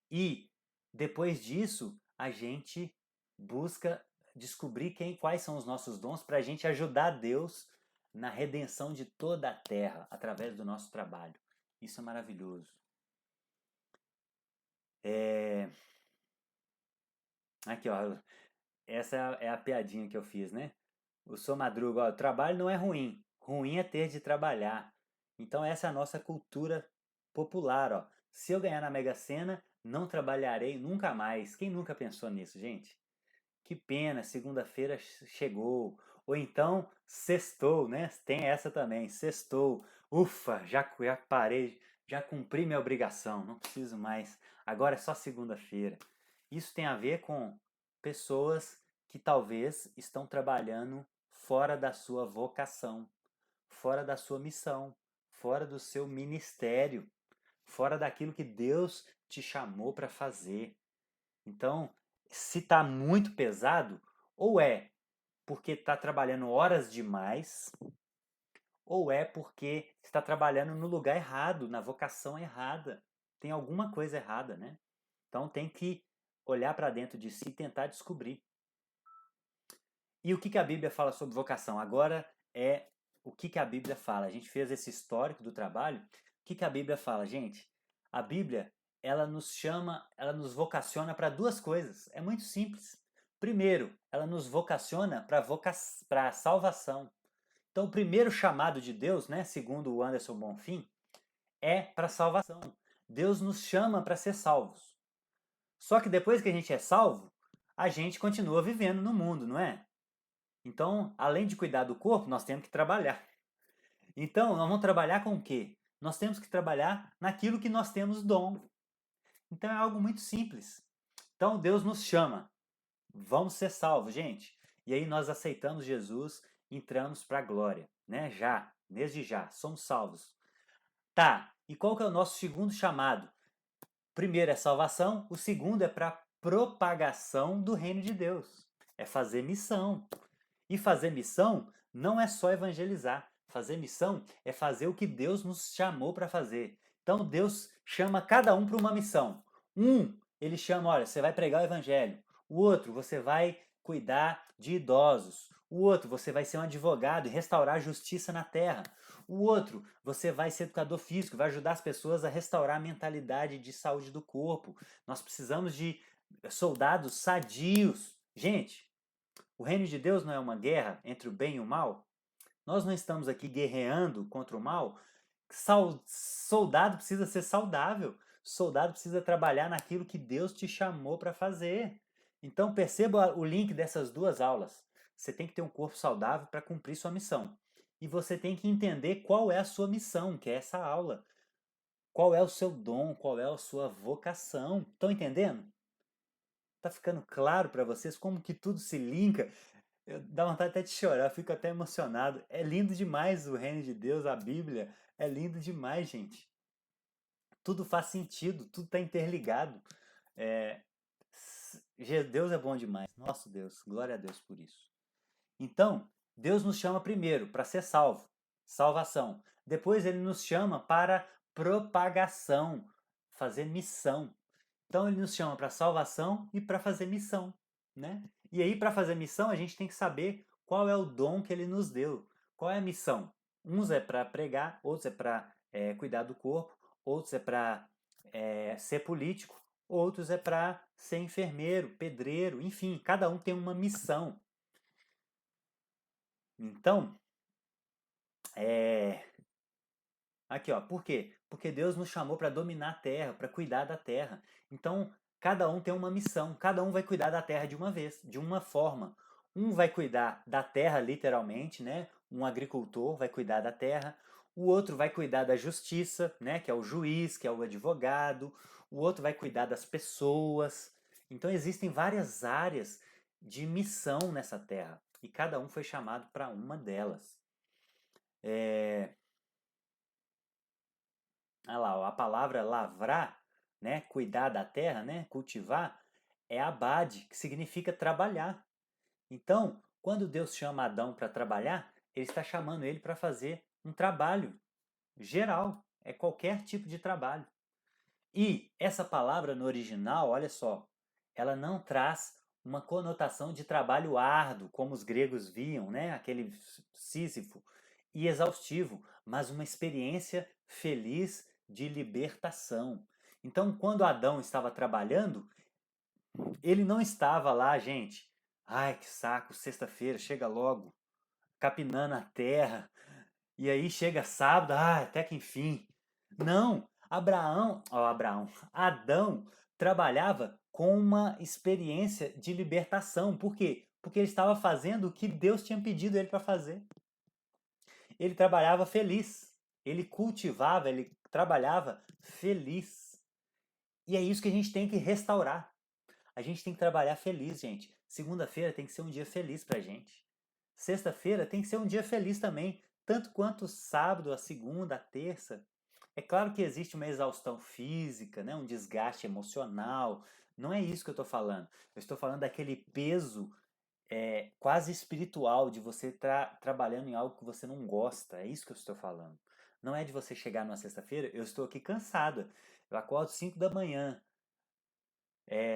e depois disso a gente busca descobrir quais são os nossos dons para a gente ajudar Deus na redenção de toda a terra através do nosso trabalho. Isso é maravilhoso. Aqui, ó, essa é a piadinha que eu fiz, né? O Sou Madruga, ó, o trabalho não é ruim, ruim é ter de trabalhar. Então essa é a nossa cultura popular, ó. Se eu ganhar na Mega Sena, não trabalharei nunca mais. Quem nunca pensou nisso, gente? Que pena, segunda-feira chegou. Ou então, sextou, né? Tem essa também, sextou. Ufa, já parei, já cumpri minha obrigação, não preciso mais. Agora é só segunda-feira. Isso tem a ver com pessoas que talvez estão trabalhando fora da sua vocação, fora da sua missão, fora do seu ministério, fora daquilo que Deus te chamou para fazer. Então, se está muito pesado, ou é porque está trabalhando horas demais, ou é porque está trabalhando no lugar errado, na vocação errada. Tem alguma coisa errada, né? Então tem que olhar para dentro de si e tentar descobrir. E o que a Bíblia fala sobre vocação? Agora é o que a Bíblia fala. A gente fez esse histórico do trabalho. O que a Bíblia fala, gente? A Bíblia, ela nos chama, ela nos vocaciona para duas coisas. É muito simples. Primeiro, ela nos vocaciona para a salvação. Então, o primeiro chamado de Deus, né, segundo o Anderson Bonfim, é para salvação. Deus nos chama para ser salvos. Só que depois que a gente é salvo, a gente continua vivendo no mundo, não é? Então, além de cuidar do corpo, nós temos que trabalhar. Então, nós vamos trabalhar com o quê? Nós temos que trabalhar naquilo que nós temos dom. Então, é algo muito simples. Então, Deus nos chama. Vamos ser salvos, gente. E aí nós aceitamos Jesus, entramos para a glória, né? Já, desde já, somos salvos. Tá, e qual que é o nosso segundo chamado? Primeiro é salvação, o segundo é para propagação do reino de Deus. É fazer missão. E fazer missão não é só evangelizar. Fazer missão é fazer o que Deus nos chamou para fazer. Então Deus chama cada um para uma missão. Ele chama, olha, você vai pregar o evangelho. O outro, você vai cuidar de idosos. O outro, você vai ser um advogado e restaurar a justiça na terra. O outro, você vai ser educador físico, vai ajudar as pessoas a restaurar a mentalidade de saúde do corpo. Nós precisamos de soldados sadios. Gente, o reino de Deus não é uma guerra entre o bem e o mal? Nós não estamos aqui guerreando contra o mal. Soldado precisa ser saudável. Soldado precisa trabalhar naquilo que Deus te chamou para fazer. Então perceba o link dessas duas aulas. Você tem que ter um corpo saudável para cumprir sua missão. E você tem que entender qual é a sua missão, que é essa aula. Qual é o seu dom, qual é a sua vocação. Estão entendendo? Tá ficando claro para vocês como que tudo se linka? Dá vontade até de chorar, eu fico até emocionado. É lindo demais o reino de Deus, a Bíblia. É lindo demais, gente. Tudo faz sentido, tudo está interligado. É, Deus é bom demais. Nosso Deus, glória a Deus por isso. Então, Deus nos chama primeiro para ser salvo, salvação. Depois ele nos chama para propagação, fazer missão. Então ele nos chama para salvação e para fazer missão, né? E aí para fazer missão a gente tem que saber qual é o dom que ele nos deu. Qual é a missão? Uns é para pregar, outros é para cuidar do corpo, outros é para ser político, outros é para ser enfermeiro, pedreiro, enfim, cada um tem uma missão. Então, aqui ó, por quê? Porque Deus nos chamou para dominar a terra, para cuidar da terra. Então, cada um tem uma missão, cada um vai cuidar da terra de uma vez, de uma forma. Um vai cuidar da terra literalmente, né? Um agricultor vai cuidar da terra, o outro vai cuidar da justiça, né, que é o juiz, que é o advogado, o outro vai cuidar das pessoas. Então existem várias áreas de missão nessa terra e cada um foi chamado para uma delas. Olha lá, ó, a palavra lavrar, né, cuidar da terra, né, cultivar, é abade, que significa trabalhar. Então, quando Deus chama Adão para trabalhar, ele está chamando ele para fazer um trabalho geral, é qualquer tipo de trabalho. E essa palavra no original, olha só, ela não traz uma conotação de trabalho árduo, como os gregos viam, né, aquele Sísifo, e exaustivo, mas uma experiência feliz de libertação. Então, quando Adão estava trabalhando, ele não estava lá, gente. Ai, que saco, sexta-feira, chega logo, capinando a terra. E aí chega sábado, até que enfim. Não, Adão trabalhava com uma experiência de libertação. Por quê? Porque ele estava fazendo o que Deus tinha pedido ele para fazer. Ele trabalhava feliz. Ele cultivava, ele trabalhava feliz. E é isso que a gente tem que restaurar. A gente tem que trabalhar feliz, gente. Segunda-feira tem que ser um dia feliz pra gente. Sexta-feira tem que ser um dia feliz também, tanto quanto o sábado, a segunda, a terça. É claro que existe uma exaustão física, né? Um desgaste emocional. Não é isso que eu estou falando. Eu estou falando daquele peso quase espiritual de você estar trabalhando em algo que você não gosta. É isso que eu estou falando. Não é de você chegar numa sexta-feira, eu estou aqui cansada. Eu acordo 5 da manhã.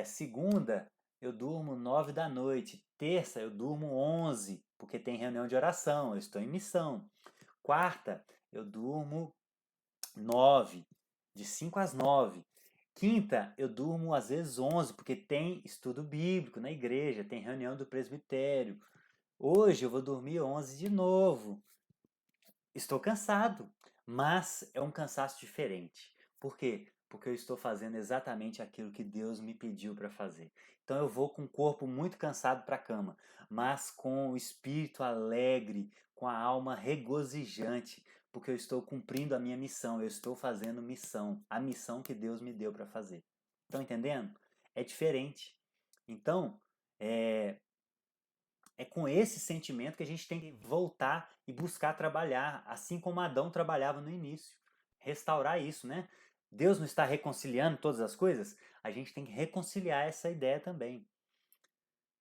Segunda, eu durmo 9 da noite. Terça, eu durmo 11, porque tem reunião de oração, eu estou em missão. Quarta, eu durmo 9, de 5 às 9. Quinta, eu durmo às vezes 11, porque tem estudo bíblico na igreja, tem reunião do presbitério. Hoje eu vou dormir 11 de novo. Estou cansado, mas é um cansaço diferente. Por quê? Porque eu estou fazendo exatamente aquilo que Deus me pediu para fazer. Então eu vou com o corpo muito cansado para a cama, mas com o espírito alegre, com a alma regozijante, porque eu estou cumprindo a minha missão, eu estou fazendo missão, a missão que Deus me deu para fazer. Estão entendendo? É diferente. Então, é com esse sentimento que a gente tem que voltar e buscar trabalhar, assim como Adão trabalhava no início. Restaurar isso, né? Deus não está reconciliando todas as coisas? A gente tem que reconciliar essa ideia também.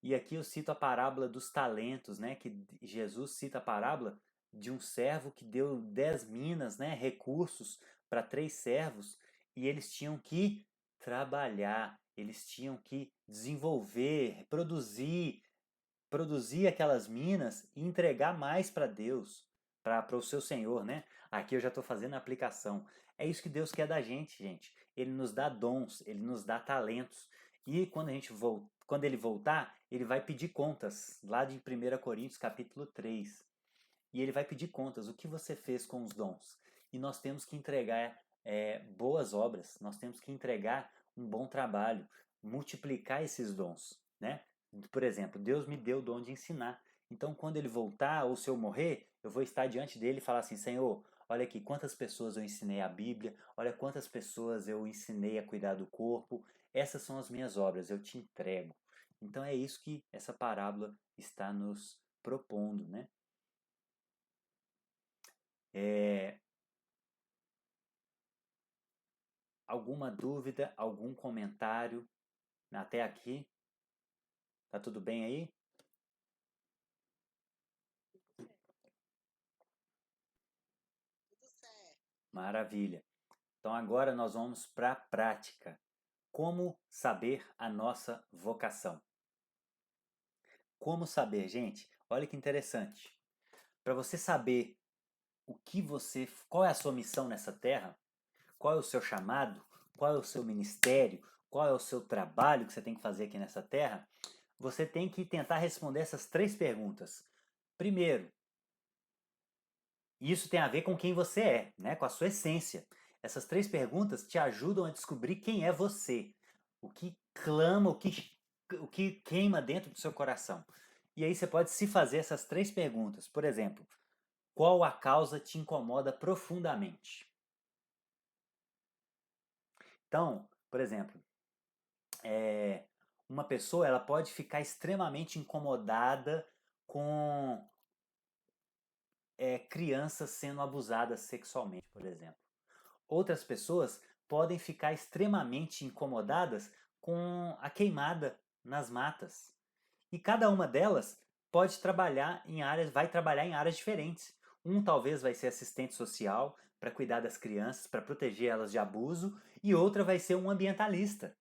E aqui eu cito a parábola dos talentos, né? Que Jesus cita a parábola de um servo que deu 10 minas, né? Recursos para 3 servos, e eles tinham que trabalhar, eles tinham que desenvolver, produzir aquelas minas e entregar mais para Deus, para o seu Senhor, né? Aqui eu já estou fazendo a aplicação. É isso que Deus quer da gente, gente. Ele nos dá dons, ele nos dá talentos. E quando ele voltar, ele vai pedir contas, lá de 1 Coríntios capítulo 3. E ele vai pedir contas, o que você fez com os dons. E nós temos que entregar boas obras, nós temos que entregar um bom trabalho, multiplicar esses dons, né? Por exemplo, Deus me deu o dom de ensinar. Então, quando ele voltar, ou se eu morrer, eu vou estar diante dele e falar assim: Senhor, olha aqui quantas pessoas eu ensinei a Bíblia, olha quantas pessoas eu ensinei a cuidar do corpo, essas são as minhas obras, eu te entrego. Então, é isso que essa parábola está nos propondo, né? É, alguma dúvida, algum comentário até aqui? Tá tudo bem aí? Maravilha. Então agora nós vamos para a prática. Como saber a nossa vocação? Como saber, gente? Olha que interessante. Para você saber qual é a sua missão nessa terra, qual é o seu chamado, qual é o seu ministério, qual é o seu trabalho que você tem que fazer aqui nessa terra, você tem que tentar responder essas 3 perguntas. Primeiro, isso tem a ver com quem você é, né? Com a sua essência. Essas 3 perguntas te ajudam a descobrir quem é você, o que clama, o que queima dentro do seu coração. E aí você pode se fazer essas 3 perguntas. Por exemplo, qual a causa te incomoda profundamente? Então, por exemplo, uma pessoa ela pode ficar extremamente incomodada com crianças sendo abusadas sexualmente, por exemplo. Outras pessoas podem ficar extremamente incomodadas com a queimada nas matas. E cada uma delas vai trabalhar em áreas diferentes. Um talvez vai ser assistente social para cuidar das crianças, para proteger elas de abuso, e outra vai ser um ambientalista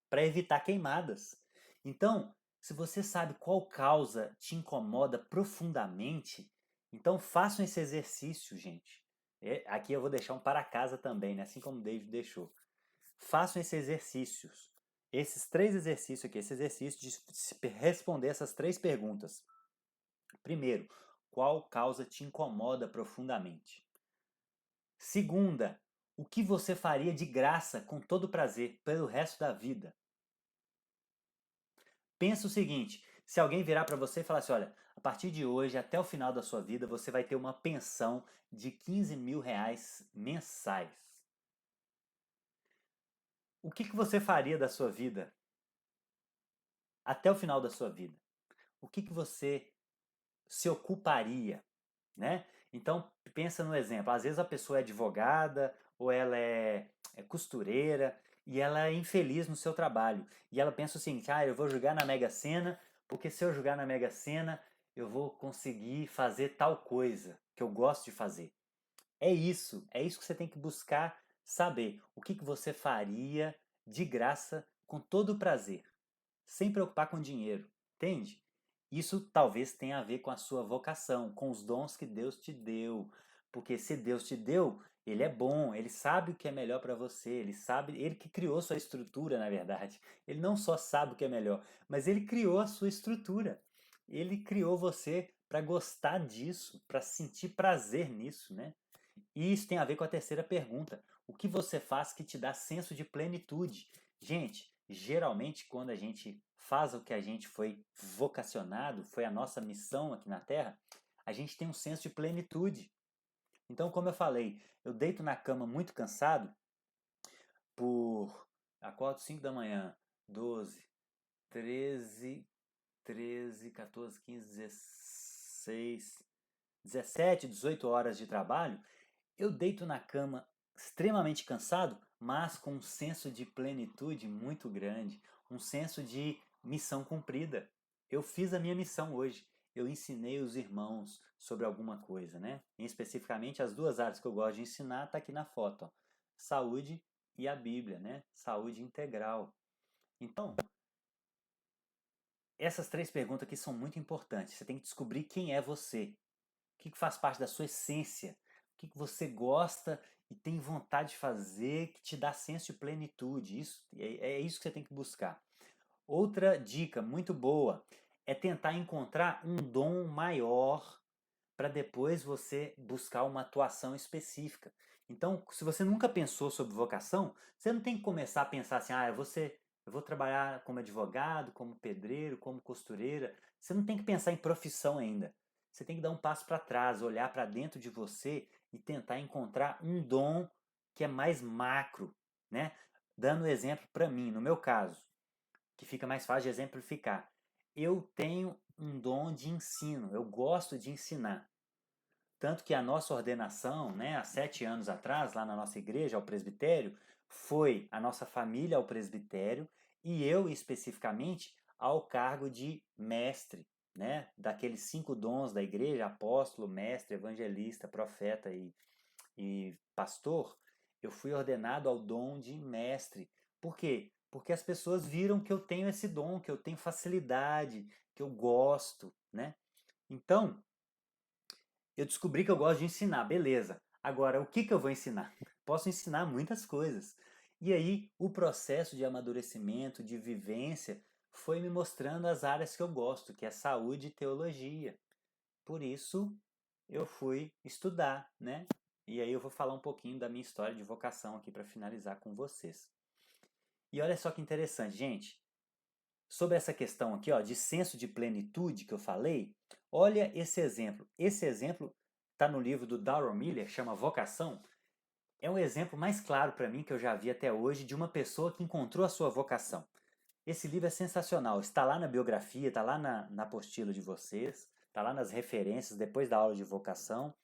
para evitar queimadas. Então, se você sabe qual causa te incomoda profundamente, então façam esse exercício, gente. Aqui eu vou deixar um para casa também, né? Assim como o David deixou. Façam esses exercícios. Esses 3 exercícios aqui, esse exercício de responder essas 3 perguntas. Primeiro, qual causa te incomoda profundamente? Segunda, o que você faria de graça com todo prazer pelo resto da vida? Pensa o seguinte, se alguém virar para você e falar assim, olha, a partir de hoje, até o final da sua vida, você vai ter uma pensão de 15 mil reais mensais. O que você faria da sua vida até o final da sua vida? O que você se ocuparia, né? Então, pensa no exemplo. Às vezes a pessoa é advogada ou ela é costureira e ela é infeliz no seu trabalho. E ela pensa o seguinte, eu vou jogar na Mega Sena, porque se eu jogar na Mega Sena, eu vou conseguir fazer tal coisa que eu gosto de fazer. É isso que você tem que buscar saber. O que você faria de graça, com todo o prazer, sem preocupar com dinheiro, entende? Isso talvez tenha a ver com a sua vocação, com os dons que Deus te deu. Porque se Deus te deu, ele é bom, ele sabe o que é melhor para você, ele que criou sua estrutura, na verdade. Ele não só sabe o que é melhor, mas ele criou a sua estrutura. Ele criou você para gostar disso, para sentir prazer nisso, né? E isso tem a ver com a terceira pergunta. O que você faz que te dá senso de plenitude? Gente, geralmente quando a gente faz o que a gente foi vocacionado, foi a nossa missão aqui na Terra, a gente tem um senso de plenitude. Então, como eu falei, eu deito na cama muito cansado acordo 5 da manhã, 12, 13, 13, 14, 15, 16, 17, 18 horas de trabalho, eu deito na cama extremamente cansado, mas com um senso de plenitude muito grande, um senso de missão cumprida. Eu fiz a minha missão hoje. Eu ensinei os irmãos sobre alguma coisa, né? E especificamente as duas áreas que eu gosto de ensinar tá aqui na foto, ó. Saúde e a Bíblia, né? Saúde integral. Então, essas três perguntas aqui são muito importantes. Você tem que descobrir quem é você, o que faz parte da sua essência, o que você gosta e tem vontade de fazer, que te dá senso de plenitude. É isso que você tem que buscar. Outra dica muito boa é tentar encontrar um dom maior para depois você buscar uma atuação específica. Então, se você nunca pensou sobre vocação, você não tem que começar a pensar assim, eu vou trabalhar como advogado, como pedreiro, como costureira. Você não tem que pensar em profissão ainda. Você tem que dar um passo para trás, olhar para dentro de você e tentar encontrar um dom que é mais macro, né? Dando exemplo para mim, no meu caso, que fica mais fácil de exemplificar. Eu tenho um dom de ensino, eu gosto de ensinar. Tanto que a nossa ordenação, né, há 7 anos atrás, lá na nossa igreja, ao presbitério, foi a nossa família ao presbitério e eu especificamente ao cargo de mestre, né, daqueles 5 dons da igreja, apóstolo, mestre, evangelista, profeta e pastor, eu fui ordenado ao dom de mestre. Por quê? Porque as pessoas viram que eu tenho esse dom, que eu tenho facilidade, que eu gosto, né? Então, eu descobri que eu gosto de ensinar, beleza. Agora, o que eu vou ensinar? Posso ensinar muitas coisas. E aí, o processo de amadurecimento, de vivência, foi me mostrando as áreas que eu gosto, que é saúde e teologia. Por isso, eu fui estudar, né? E aí eu vou falar um pouquinho da minha história de vocação aqui para finalizar com vocês. E olha só que interessante, gente. Sobre essa questão aqui, ó, de senso de plenitude que eu falei, olha esse exemplo. Esse exemplo está no livro do Darrell Miller, chama Vocação. É um exemplo mais claro para mim que eu já vi até hoje de uma pessoa que encontrou a sua vocação. Esse livro é sensacional, está lá na biografia, está lá na apostila de vocês, está lá nas referências depois da aula de vocação.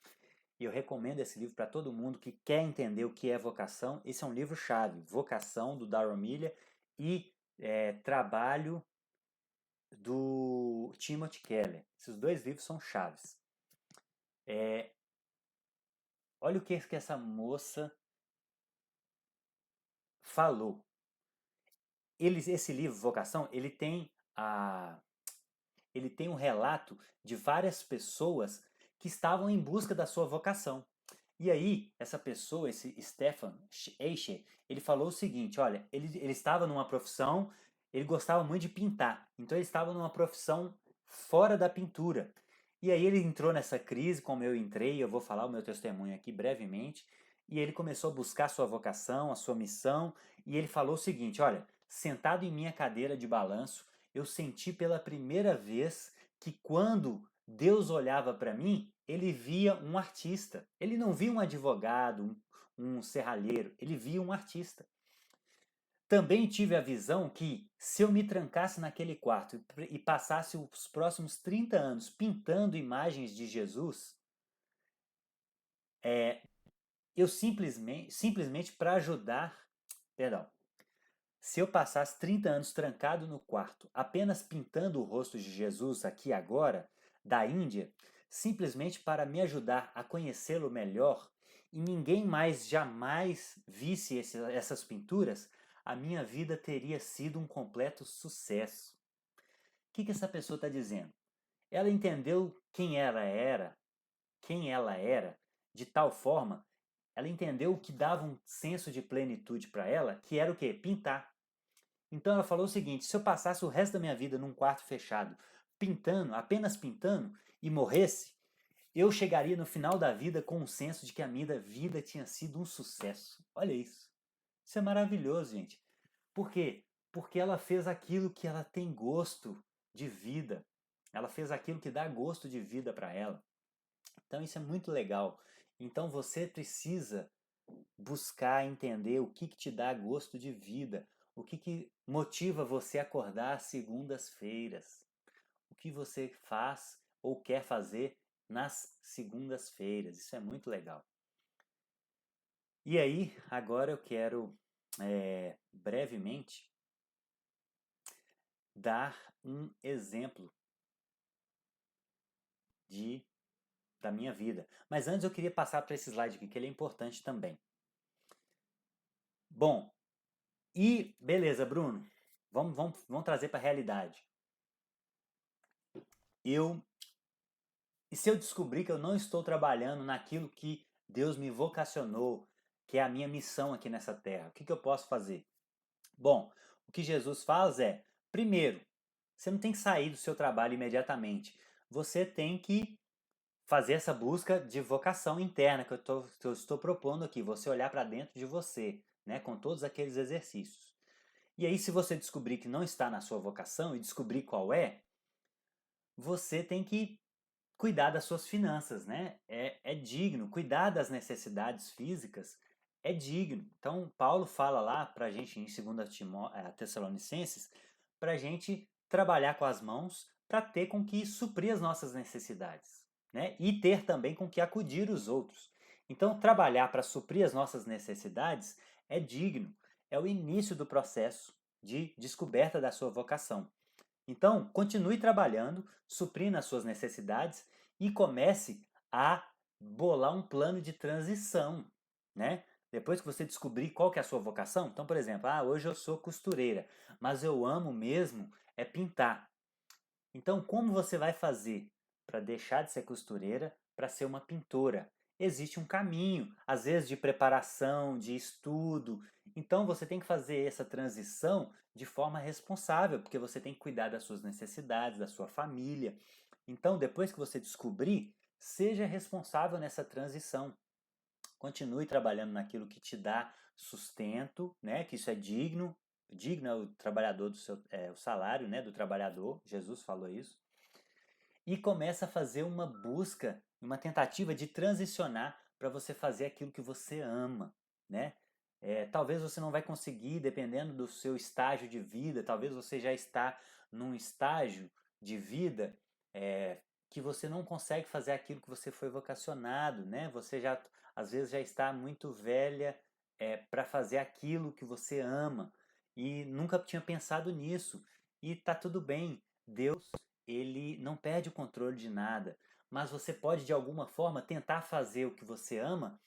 E eu recomendo esse livro para todo mundo que quer entender o que é vocação. Esse é um livro-chave, Vocação, do Darrell Miller, e Trabalho, do Timothy Keller. Esses dois livros são chaves. Olha o que essa moça falou. Esse livro, Vocação, ele tem um relato de várias pessoas que estavam em busca da sua vocação. E aí, essa pessoa, esse Stefan Eicher, ele falou o seguinte, olha, ele estava numa profissão, ele gostava muito de pintar, então ele estava numa profissão fora da pintura. E aí ele entrou nessa crise, como eu entrei, eu vou falar o meu testemunho aqui brevemente, e ele começou a buscar a sua vocação, a sua missão, e ele falou o seguinte, olha, sentado em minha cadeira de balanço, eu senti pela primeira vez que quando Deus olhava para mim, ele via um artista. Ele não via um advogado, um serralheiro, ele via um artista. Também tive a visão que, se eu me trancasse naquele quarto e passasse os próximos 30 anos pintando imagens de Jesus, eu simplesmente para ajudar, perdão, se eu passasse 30 anos trancado no quarto, apenas pintando o rosto de Jesus aqui agora, da Índia, simplesmente para me ajudar a conhecê-lo melhor, e ninguém mais jamais visse essas pinturas, a minha vida teria sido um completo sucesso. O que essa pessoa está dizendo? Ela entendeu quem ela era, de tal forma, ela entendeu o que dava um senso de plenitude para ela, que era o quê? Pintar. Então ela falou o seguinte: se eu passasse o resto da minha vida num quarto fechado, pintando, apenas pintando, e morresse, eu chegaria no final da vida com um senso de que a minha vida tinha sido um sucesso. Olha isso. Isso é maravilhoso, gente. Por quê? Porque ela fez aquilo que ela tem gosto de vida. Ela fez aquilo que dá gosto de vida para ela. Então isso é muito legal. Então você precisa buscar entender o que te dá gosto de vida, o que motiva você a acordar às segundas-feiras, o que você faz ou quer fazer nas segundas-feiras. Isso é muito legal. E aí, agora eu quero brevemente dar um exemplo da minha vida. Mas antes eu queria passar para esse slide aqui, que ele é importante também. Bom, e beleza, Bruno, vamos trazer para a realidade. E se eu descobrir que eu não estou trabalhando naquilo que Deus me vocacionou, que é a minha missão aqui nessa terra, o que eu posso fazer? Bom, o que Jesus faz é, primeiro, você não tem que sair do seu trabalho imediatamente. Você tem que fazer essa busca de vocação interna que eu estou propondo aqui. Você olhar para dentro de você, né, com todos aqueles exercícios. E aí, se você descobrir que não está na sua vocação e descobrir qual é, você tem que cuidar das suas finanças, né? É digno. Cuidar das necessidades físicas é digno. Então, Paulo fala lá para a gente em 2 Tessalonicenses, para a gente trabalhar com as mãos para ter com que suprir as nossas necessidades, né? E ter também com que acudir os outros. Então, trabalhar para suprir as nossas necessidades é digno. É o início do processo de descoberta da sua vocação. Então, continue trabalhando, suprindo as suas necessidades e comece a bolar um plano de transição, né? Depois que você descobrir qual que é a sua vocação, então, por exemplo, hoje eu sou costureira, mas eu amo mesmo é pintar. Então, como você vai fazer para deixar de ser costureira para ser uma pintora? Existe um caminho, às vezes de preparação, de estudo. Então, você tem que fazer essa transição de forma responsável, porque você tem que cuidar das suas necessidades, da sua família. Então, depois que você descobrir, seja responsável nessa transição. Continue trabalhando naquilo que te dá sustento, né? Que isso é digno, digno é o trabalhador o salário, né, do trabalhador. Jesus falou isso. E começa a fazer uma busca, uma tentativa de transicionar para você fazer aquilo que você ama, né? Talvez você não vai conseguir, dependendo do seu estágio de vida, talvez você já está num estágio de vida que você não consegue fazer aquilo que você foi vocacionado, né? Você já, às vezes, já está muito velha para fazer aquilo que você ama e nunca tinha pensado nisso. E tá tudo bem. Deus, ele não perde o controle de nada, mas você pode de alguma forma tentar fazer o que você ama,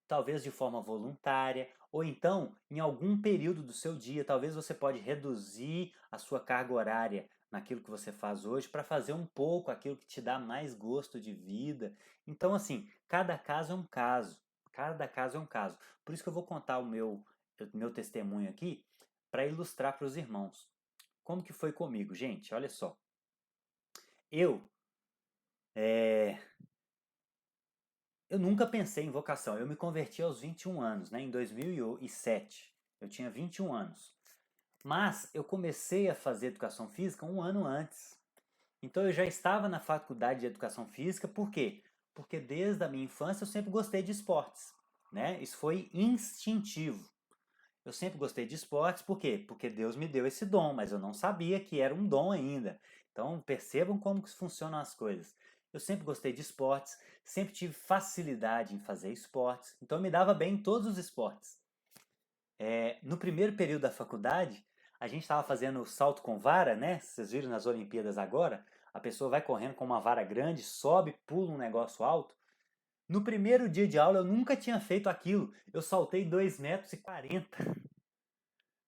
talvez de forma voluntária, ou então em algum período do seu dia, talvez você pode reduzir a sua carga horária naquilo que você faz hoje para fazer um pouco aquilo que te dá mais gosto de vida. Então assim, cada caso é um caso. Cada caso é um caso. Por isso que eu vou contar o meu testemunho aqui para ilustrar para os irmãos. Como que foi comigo, gente? Olha só. Eu Eu nunca pensei em vocação. Eu me converti aos 21 anos, né, em 2007. Eu tinha 21 anos. Mas eu comecei a fazer educação física um ano antes. Então eu já estava na faculdade de educação física, por quê? Porque desde a minha infância eu sempre gostei de esportes, né? Isso foi instintivo. Eu sempre gostei de esportes, por quê? Porque Deus me deu esse dom, mas eu não sabia que era um dom ainda. Então percebam como que funcionam as coisas. Eu sempre gostei de esportes, sempre tive facilidade em fazer esportes, então eu me dava bem em todos os esportes. No primeiro período da faculdade, a gente estava fazendo salto com vara, né? Vocês viram nas Olimpíadas agora? A pessoa vai correndo com uma vara grande, sobe, pula um negócio alto. No primeiro dia de aula eu nunca tinha feito aquilo. Eu saltei 2,40 m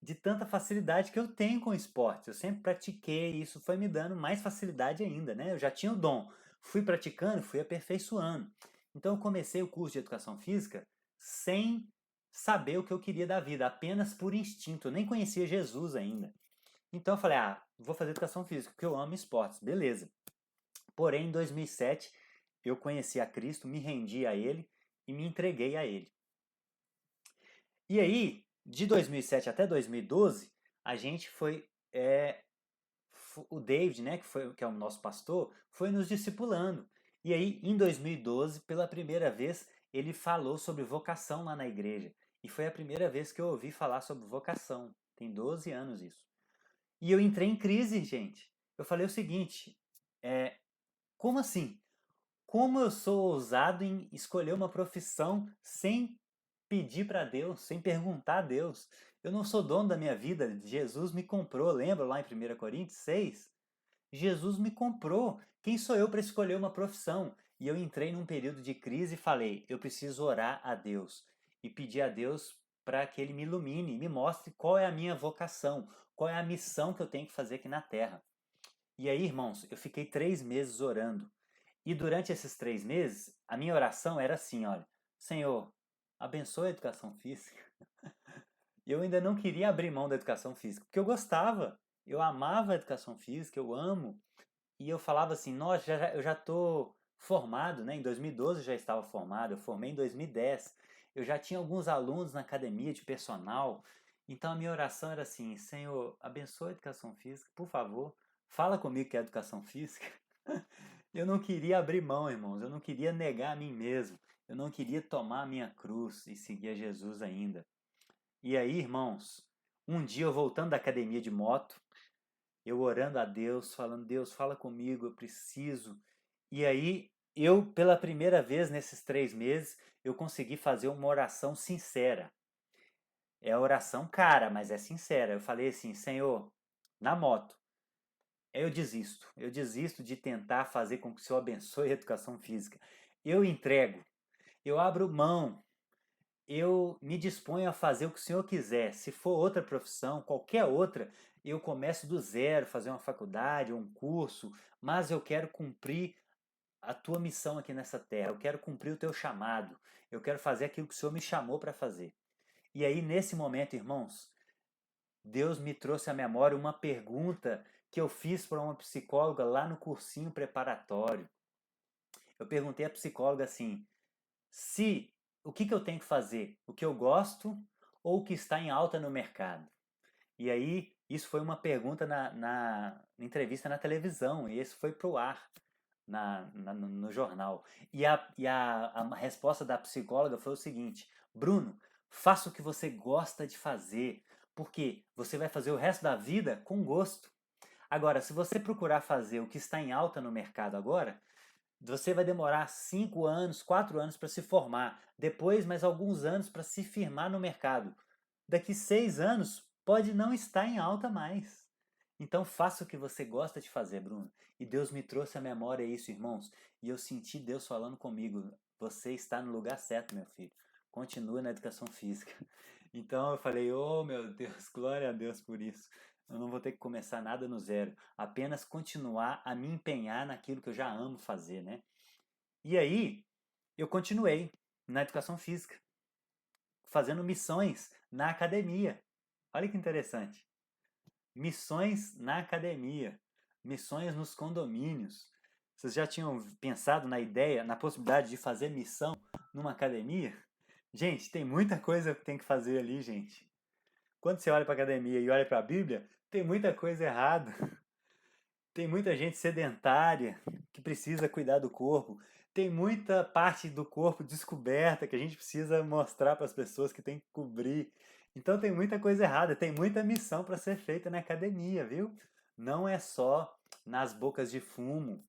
de tanta facilidade que eu tenho com esportes. Eu sempre pratiquei e isso foi me dando mais facilidade ainda, né? Eu já tinha o dom. Fui praticando, fui aperfeiçoando. Então eu comecei o curso de educação física sem saber o que eu queria da vida, apenas por instinto. Eu nem conhecia Jesus ainda. Então eu falei, vou fazer educação física, porque eu amo esportes. Beleza. Porém, em 2007, eu conheci a Cristo, me rendi a Ele e me entreguei a Ele. E aí, de 2007 até 2012, a gente foi. O David, né, que é o nosso pastor, foi nos discipulando. E aí, em 2012, pela primeira vez, ele falou sobre vocação lá na igreja. E foi a primeira vez que eu ouvi falar sobre vocação. Tem 12 anos isso. E eu entrei em crise, gente. Eu falei o seguinte: Como assim? Como eu sou ousado em escolher uma profissão sem pedir para Deus, sem perguntar a Deus? Eu não sou dono da minha vida, Jesus me comprou, lembra lá em 1 Coríntios 6? Jesus me comprou. Quem sou eu para escolher uma profissão? E eu entrei num período de crise e falei: eu preciso orar a Deus e pedir a Deus para que Ele me ilumine, me mostre qual é a minha vocação, qual é a missão que eu tenho que fazer aqui na Terra. E aí, irmãos, eu fiquei 3 meses orando. E durante esses 3 meses, a minha oração era assim: olha, Senhor, abençoe a educação física. Eu ainda não queria abrir mão da educação física, porque eu gostava, eu amava a educação física, eu amo. E eu falava assim: nossa, eu já estou formado, né? Em 2012 eu já estava formado, eu formei em 2010. Eu já tinha alguns alunos na academia de personal. Então a minha oração era assim: Senhor, abençoe a educação física, por favor. Fala comigo que é educação física. Eu não queria abrir mão, irmãos. Eu não queria negar a mim mesmo. Eu não queria tomar a minha cruz e seguir a Jesus ainda. E aí, irmãos, um dia eu voltando da academia de moto, eu orando a Deus, falando: Deus, fala comigo, eu preciso. E aí, eu, pela primeira vez nesses 3 meses, eu consegui fazer uma oração sincera. É a oração cara, mas é sincera. Eu falei assim: Senhor, na moto, eu desisto de tentar fazer com que o Senhor abençoe a educação física. Eu entrego, eu abro mão, eu me disponho a fazer o que o Senhor quiser. Se for outra profissão, qualquer outra, eu começo do zero, fazer uma faculdade ou um curso, mas eu quero cumprir a tua missão aqui nessa terra. Eu quero cumprir o teu chamado. Eu quero fazer aquilo que o Senhor me chamou para fazer. E aí, nesse momento, irmãos, Deus me trouxe à memória uma pergunta que eu fiz para uma psicóloga lá no cursinho preparatório. Eu perguntei à psicóloga assim: se o que eu tenho que fazer? O que eu gosto ou o que está em alta no mercado? E aí, isso foi uma pergunta na entrevista na televisão, e esse foi pro ar no jornal. A resposta da psicóloga foi o seguinte: Bruno, faça o que você gosta de fazer, porque você vai fazer o resto da vida com gosto. Agora, se você procurar fazer o que está em alta no mercado agora, você vai demorar 5 anos, 4 anos para se formar, depois mais alguns anos para se firmar no mercado. Daqui 6 anos pode não estar em alta mais. Então faça o que você gosta de fazer, Bruno. E Deus me trouxe à memória isso, irmãos. E eu senti Deus falando comigo: você está no lugar certo, meu filho. Continua na educação física. Então eu falei: oh meu Deus, glória a Deus por isso. Eu não vou ter que começar nada no zero, apenas continuar a me empenhar naquilo que eu já amo fazer, né? E aí, eu continuei na educação física, fazendo missões na academia. Olha que interessante. Missões na academia, missões nos condomínios. Vocês já tinham pensado na ideia, na possibilidade de fazer missão numa academia? Gente, tem muita coisa que tem que fazer ali, gente. Quando você olha para a academia e olha para a Bíblia, tem muita coisa errada. Tem muita gente sedentária que precisa cuidar do corpo. Tem muita parte do corpo descoberta que a gente precisa mostrar para as pessoas que tem que cobrir. Então tem muita coisa errada, tem muita missão para ser feita na academia, viu? Não é só nas bocas de fumo,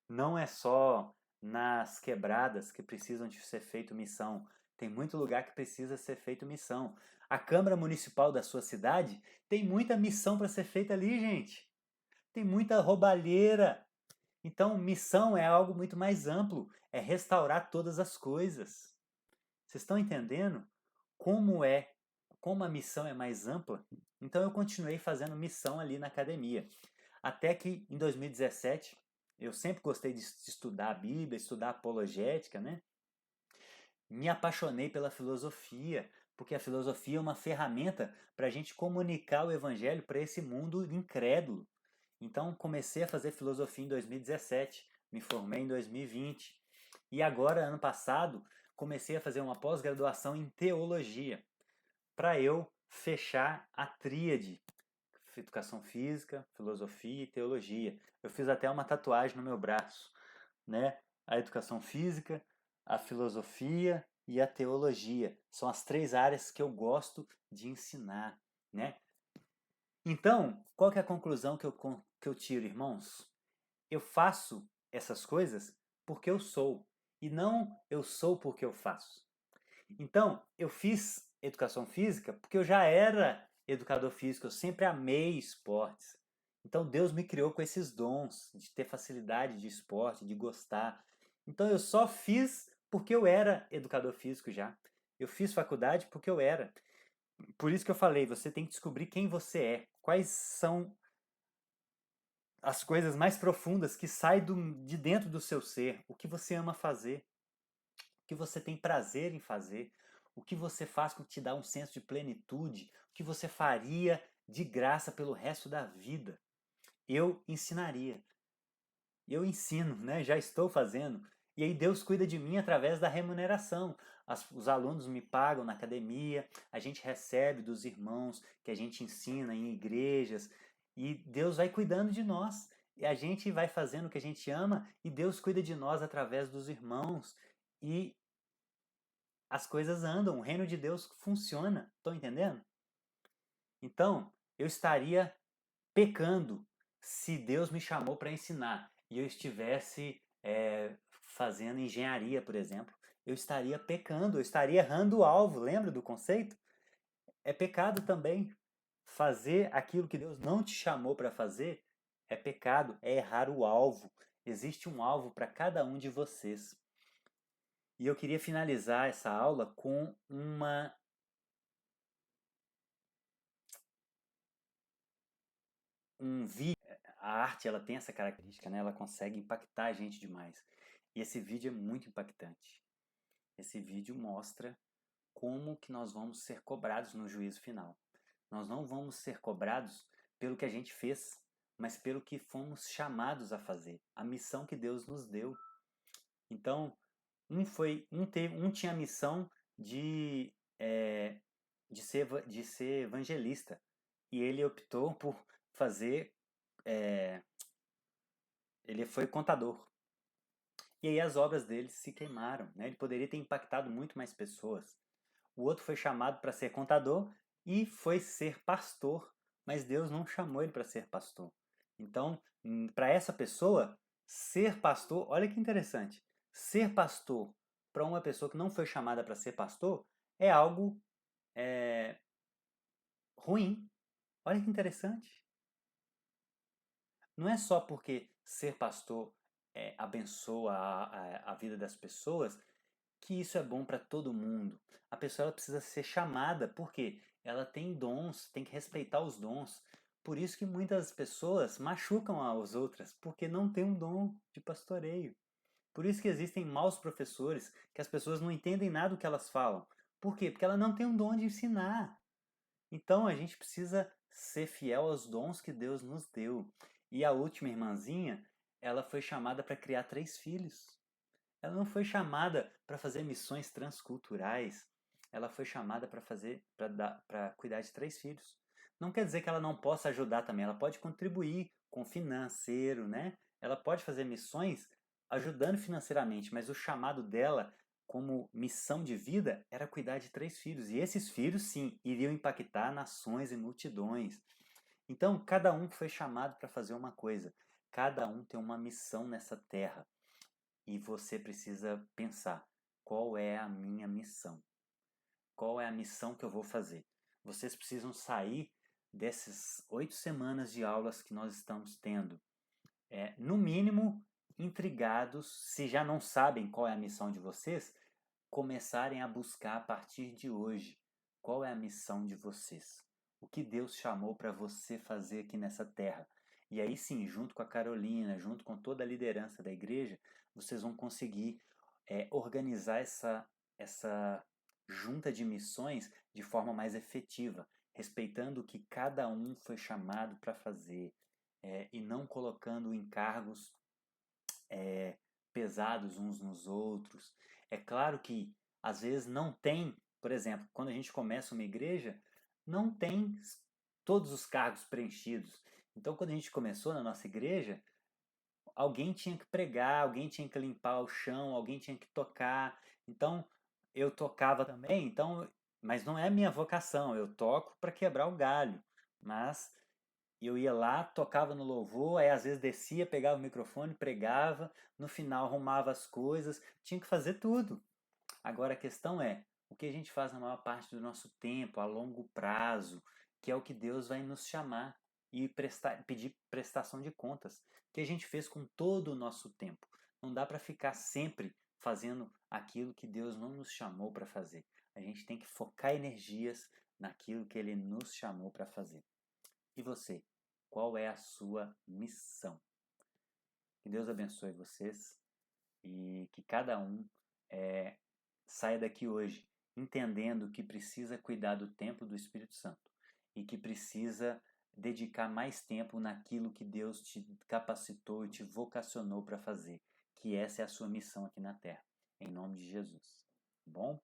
não é só nas quebradas que precisam de ser feito missão. Tem muito lugar que precisa ser feito missão. A Câmara Municipal da sua cidade tem muita missão para ser feita ali, gente. Tem muita roubalheira. Então, missão é algo muito mais amplo, é restaurar todas as coisas. Vocês estão entendendo como a missão é mais ampla? Então eu continuei fazendo missão ali na academia. Até que em 2017, eu sempre gostei de estudar a Bíblia, estudar apologética, né? Me apaixonei pela filosofia, porque a filosofia é uma ferramenta para a gente comunicar o evangelho para esse mundo incrédulo. Então comecei a fazer filosofia em 2017, me formei em 2020 e agora, ano passado, comecei a fazer uma pós-graduação em teologia para eu fechar a tríade: educação física, filosofia e teologia. Eu fiz até uma tatuagem no meu braço, né? A educação física, a filosofia e a teologia são as 3 áreas que eu gosto de ensinar, né? Então, qual que é a conclusão que eu tiro, irmãos? eu faço essas coisas porque eu sou, e não eu sou porque eu faço. Então, eu fiz educação física porque eu já era educador físico, eu sempre amei esportes. Então, Deus me criou com esses dons de ter facilidade de esporte, de gostar. Então, eu só fiz porque eu era educador físico já. Eu fiz faculdade porque eu era. Por isso que eu falei, você tem que descobrir quem você é. Quais são as coisas mais profundas que saem de dentro do seu ser. O que você ama fazer. O que você tem prazer em fazer, o que você faz que te dá um senso de plenitude, o que você faria de graça pelo resto da vida. Eu ensinaria. Eu ensino, né? Já estou fazendo. E aí Deus cuida de mim através da remuneração. Os alunos me pagam na academia, a gente recebe dos irmãos que a gente ensina em igrejas, e Deus vai cuidando de nós. E a gente vai fazendo o que a gente ama, e Deus cuida de nós através dos irmãos. E as coisas andam, o reino de Deus funciona. Estão entendendo? Então, eu estaria pecando se Deus me chamou para ensinar e eu estivesse fazendo engenharia, por exemplo. Eu estaria pecando, eu estaria errando o alvo. Lembra do conceito? É pecado também. Fazer aquilo que Deus não te chamou para fazer é pecado, é errar o alvo. Existe um alvo para cada um de vocês. E eu queria finalizar essa aula com um vídeo. A arte, ela tem essa característica, né? Ela consegue impactar a gente demais. E esse vídeo é muito impactante. Esse vídeo mostra como que nós vamos ser cobrados no juízo final. Nós não vamos ser cobrados pelo que a gente fez, mas pelo que fomos chamados a fazer, a missão que Deus nos deu. Então, um tinha a missão de de ser evangelista, e ele optou por fazer é, ele foi contador. E aí as obras dele se queimaram, né? Ele poderia ter impactado muito mais pessoas. O outro foi chamado para ser contador e foi ser pastor, mas Deus não chamou ele para ser pastor. Então, para essa pessoa, ser pastor, olha que interessante, ser pastor para uma pessoa que não foi chamada para ser pastor é algo é, ruim. Olha que interessante. Não é só porque ser pastor abençoa a vida das pessoas que isso é bom para todo mundo. A pessoa ela precisa ser chamada, porque ela tem dons, tem que respeitar os dons. Por isso que muitas pessoas machucam as outras, porque não tem um dom de pastoreio. Por isso que existem maus professores, que as pessoas não entendem nada do que elas falam. Por quê? Porque ela não tem um dom de ensinar. Então a gente precisa ser fiel aos dons que Deus nos deu. E a última irmãzinha, ela foi chamada para criar 3 filhos. Ela não foi chamada para fazer missões transculturais. Ela foi chamada para fazer, para cuidar de 3 filhos. Não quer dizer que ela não possa ajudar também. Ela pode contribuir com financeiro, né? Ela pode fazer missões ajudando financeiramente, mas o chamado dela como missão de vida era cuidar de 3 filhos. E esses filhos, sim, iriam impactar nações e multidões. Então, cada um foi chamado para fazer uma coisa. Cada um tem uma missão nessa terra. E você precisa pensar: qual é a minha missão? Qual é a missão que eu vou fazer? Vocês precisam sair dessas 8 semanas de aulas que nós estamos tendo, no mínimo, intrigados, se já não sabem qual é a missão de vocês, começarem a buscar a partir de hoje qual é a missão de vocês. O que Deus chamou para você fazer aqui nessa terra. E aí sim, junto com a Carolina, junto com toda a liderança da igreja, vocês vão conseguir organizar essa junta de missões de forma mais efetiva, respeitando o que cada um foi chamado para fazer, e não colocando encargos pesados uns nos outros. É claro que às vezes não tem, por exemplo, quando a gente começa uma igreja, não tem todos os cargos preenchidos. Então, quando a gente começou na nossa igreja, alguém tinha que pregar, alguém tinha que limpar o chão, alguém tinha que tocar. Então, eu tocava também, então, mas não é minha vocação, eu toco para quebrar o galho. Mas eu ia lá, tocava no louvor, aí às vezes descia, pegava o microfone, pregava, no final arrumava as coisas, tinha que fazer tudo. Agora a questão é, o que a gente faz na maior parte do nosso tempo, a longo prazo, que é o que Deus vai nos chamar e pedir prestação de contas, que a gente fez com todo o nosso tempo. Não dá para ficar sempre fazendo aquilo que Deus não nos chamou para fazer. A gente tem que focar energias naquilo que Ele nos chamou para fazer. E você? Qual é a sua missão? Que Deus abençoe vocês e que cada um saia daqui hoje entendendo que precisa cuidar do tempo do Espírito Santo e que precisa dedicar mais tempo naquilo que Deus te capacitou e te vocacionou para fazer, que essa é a sua missão aqui na Terra, em nome de Jesus. Bom?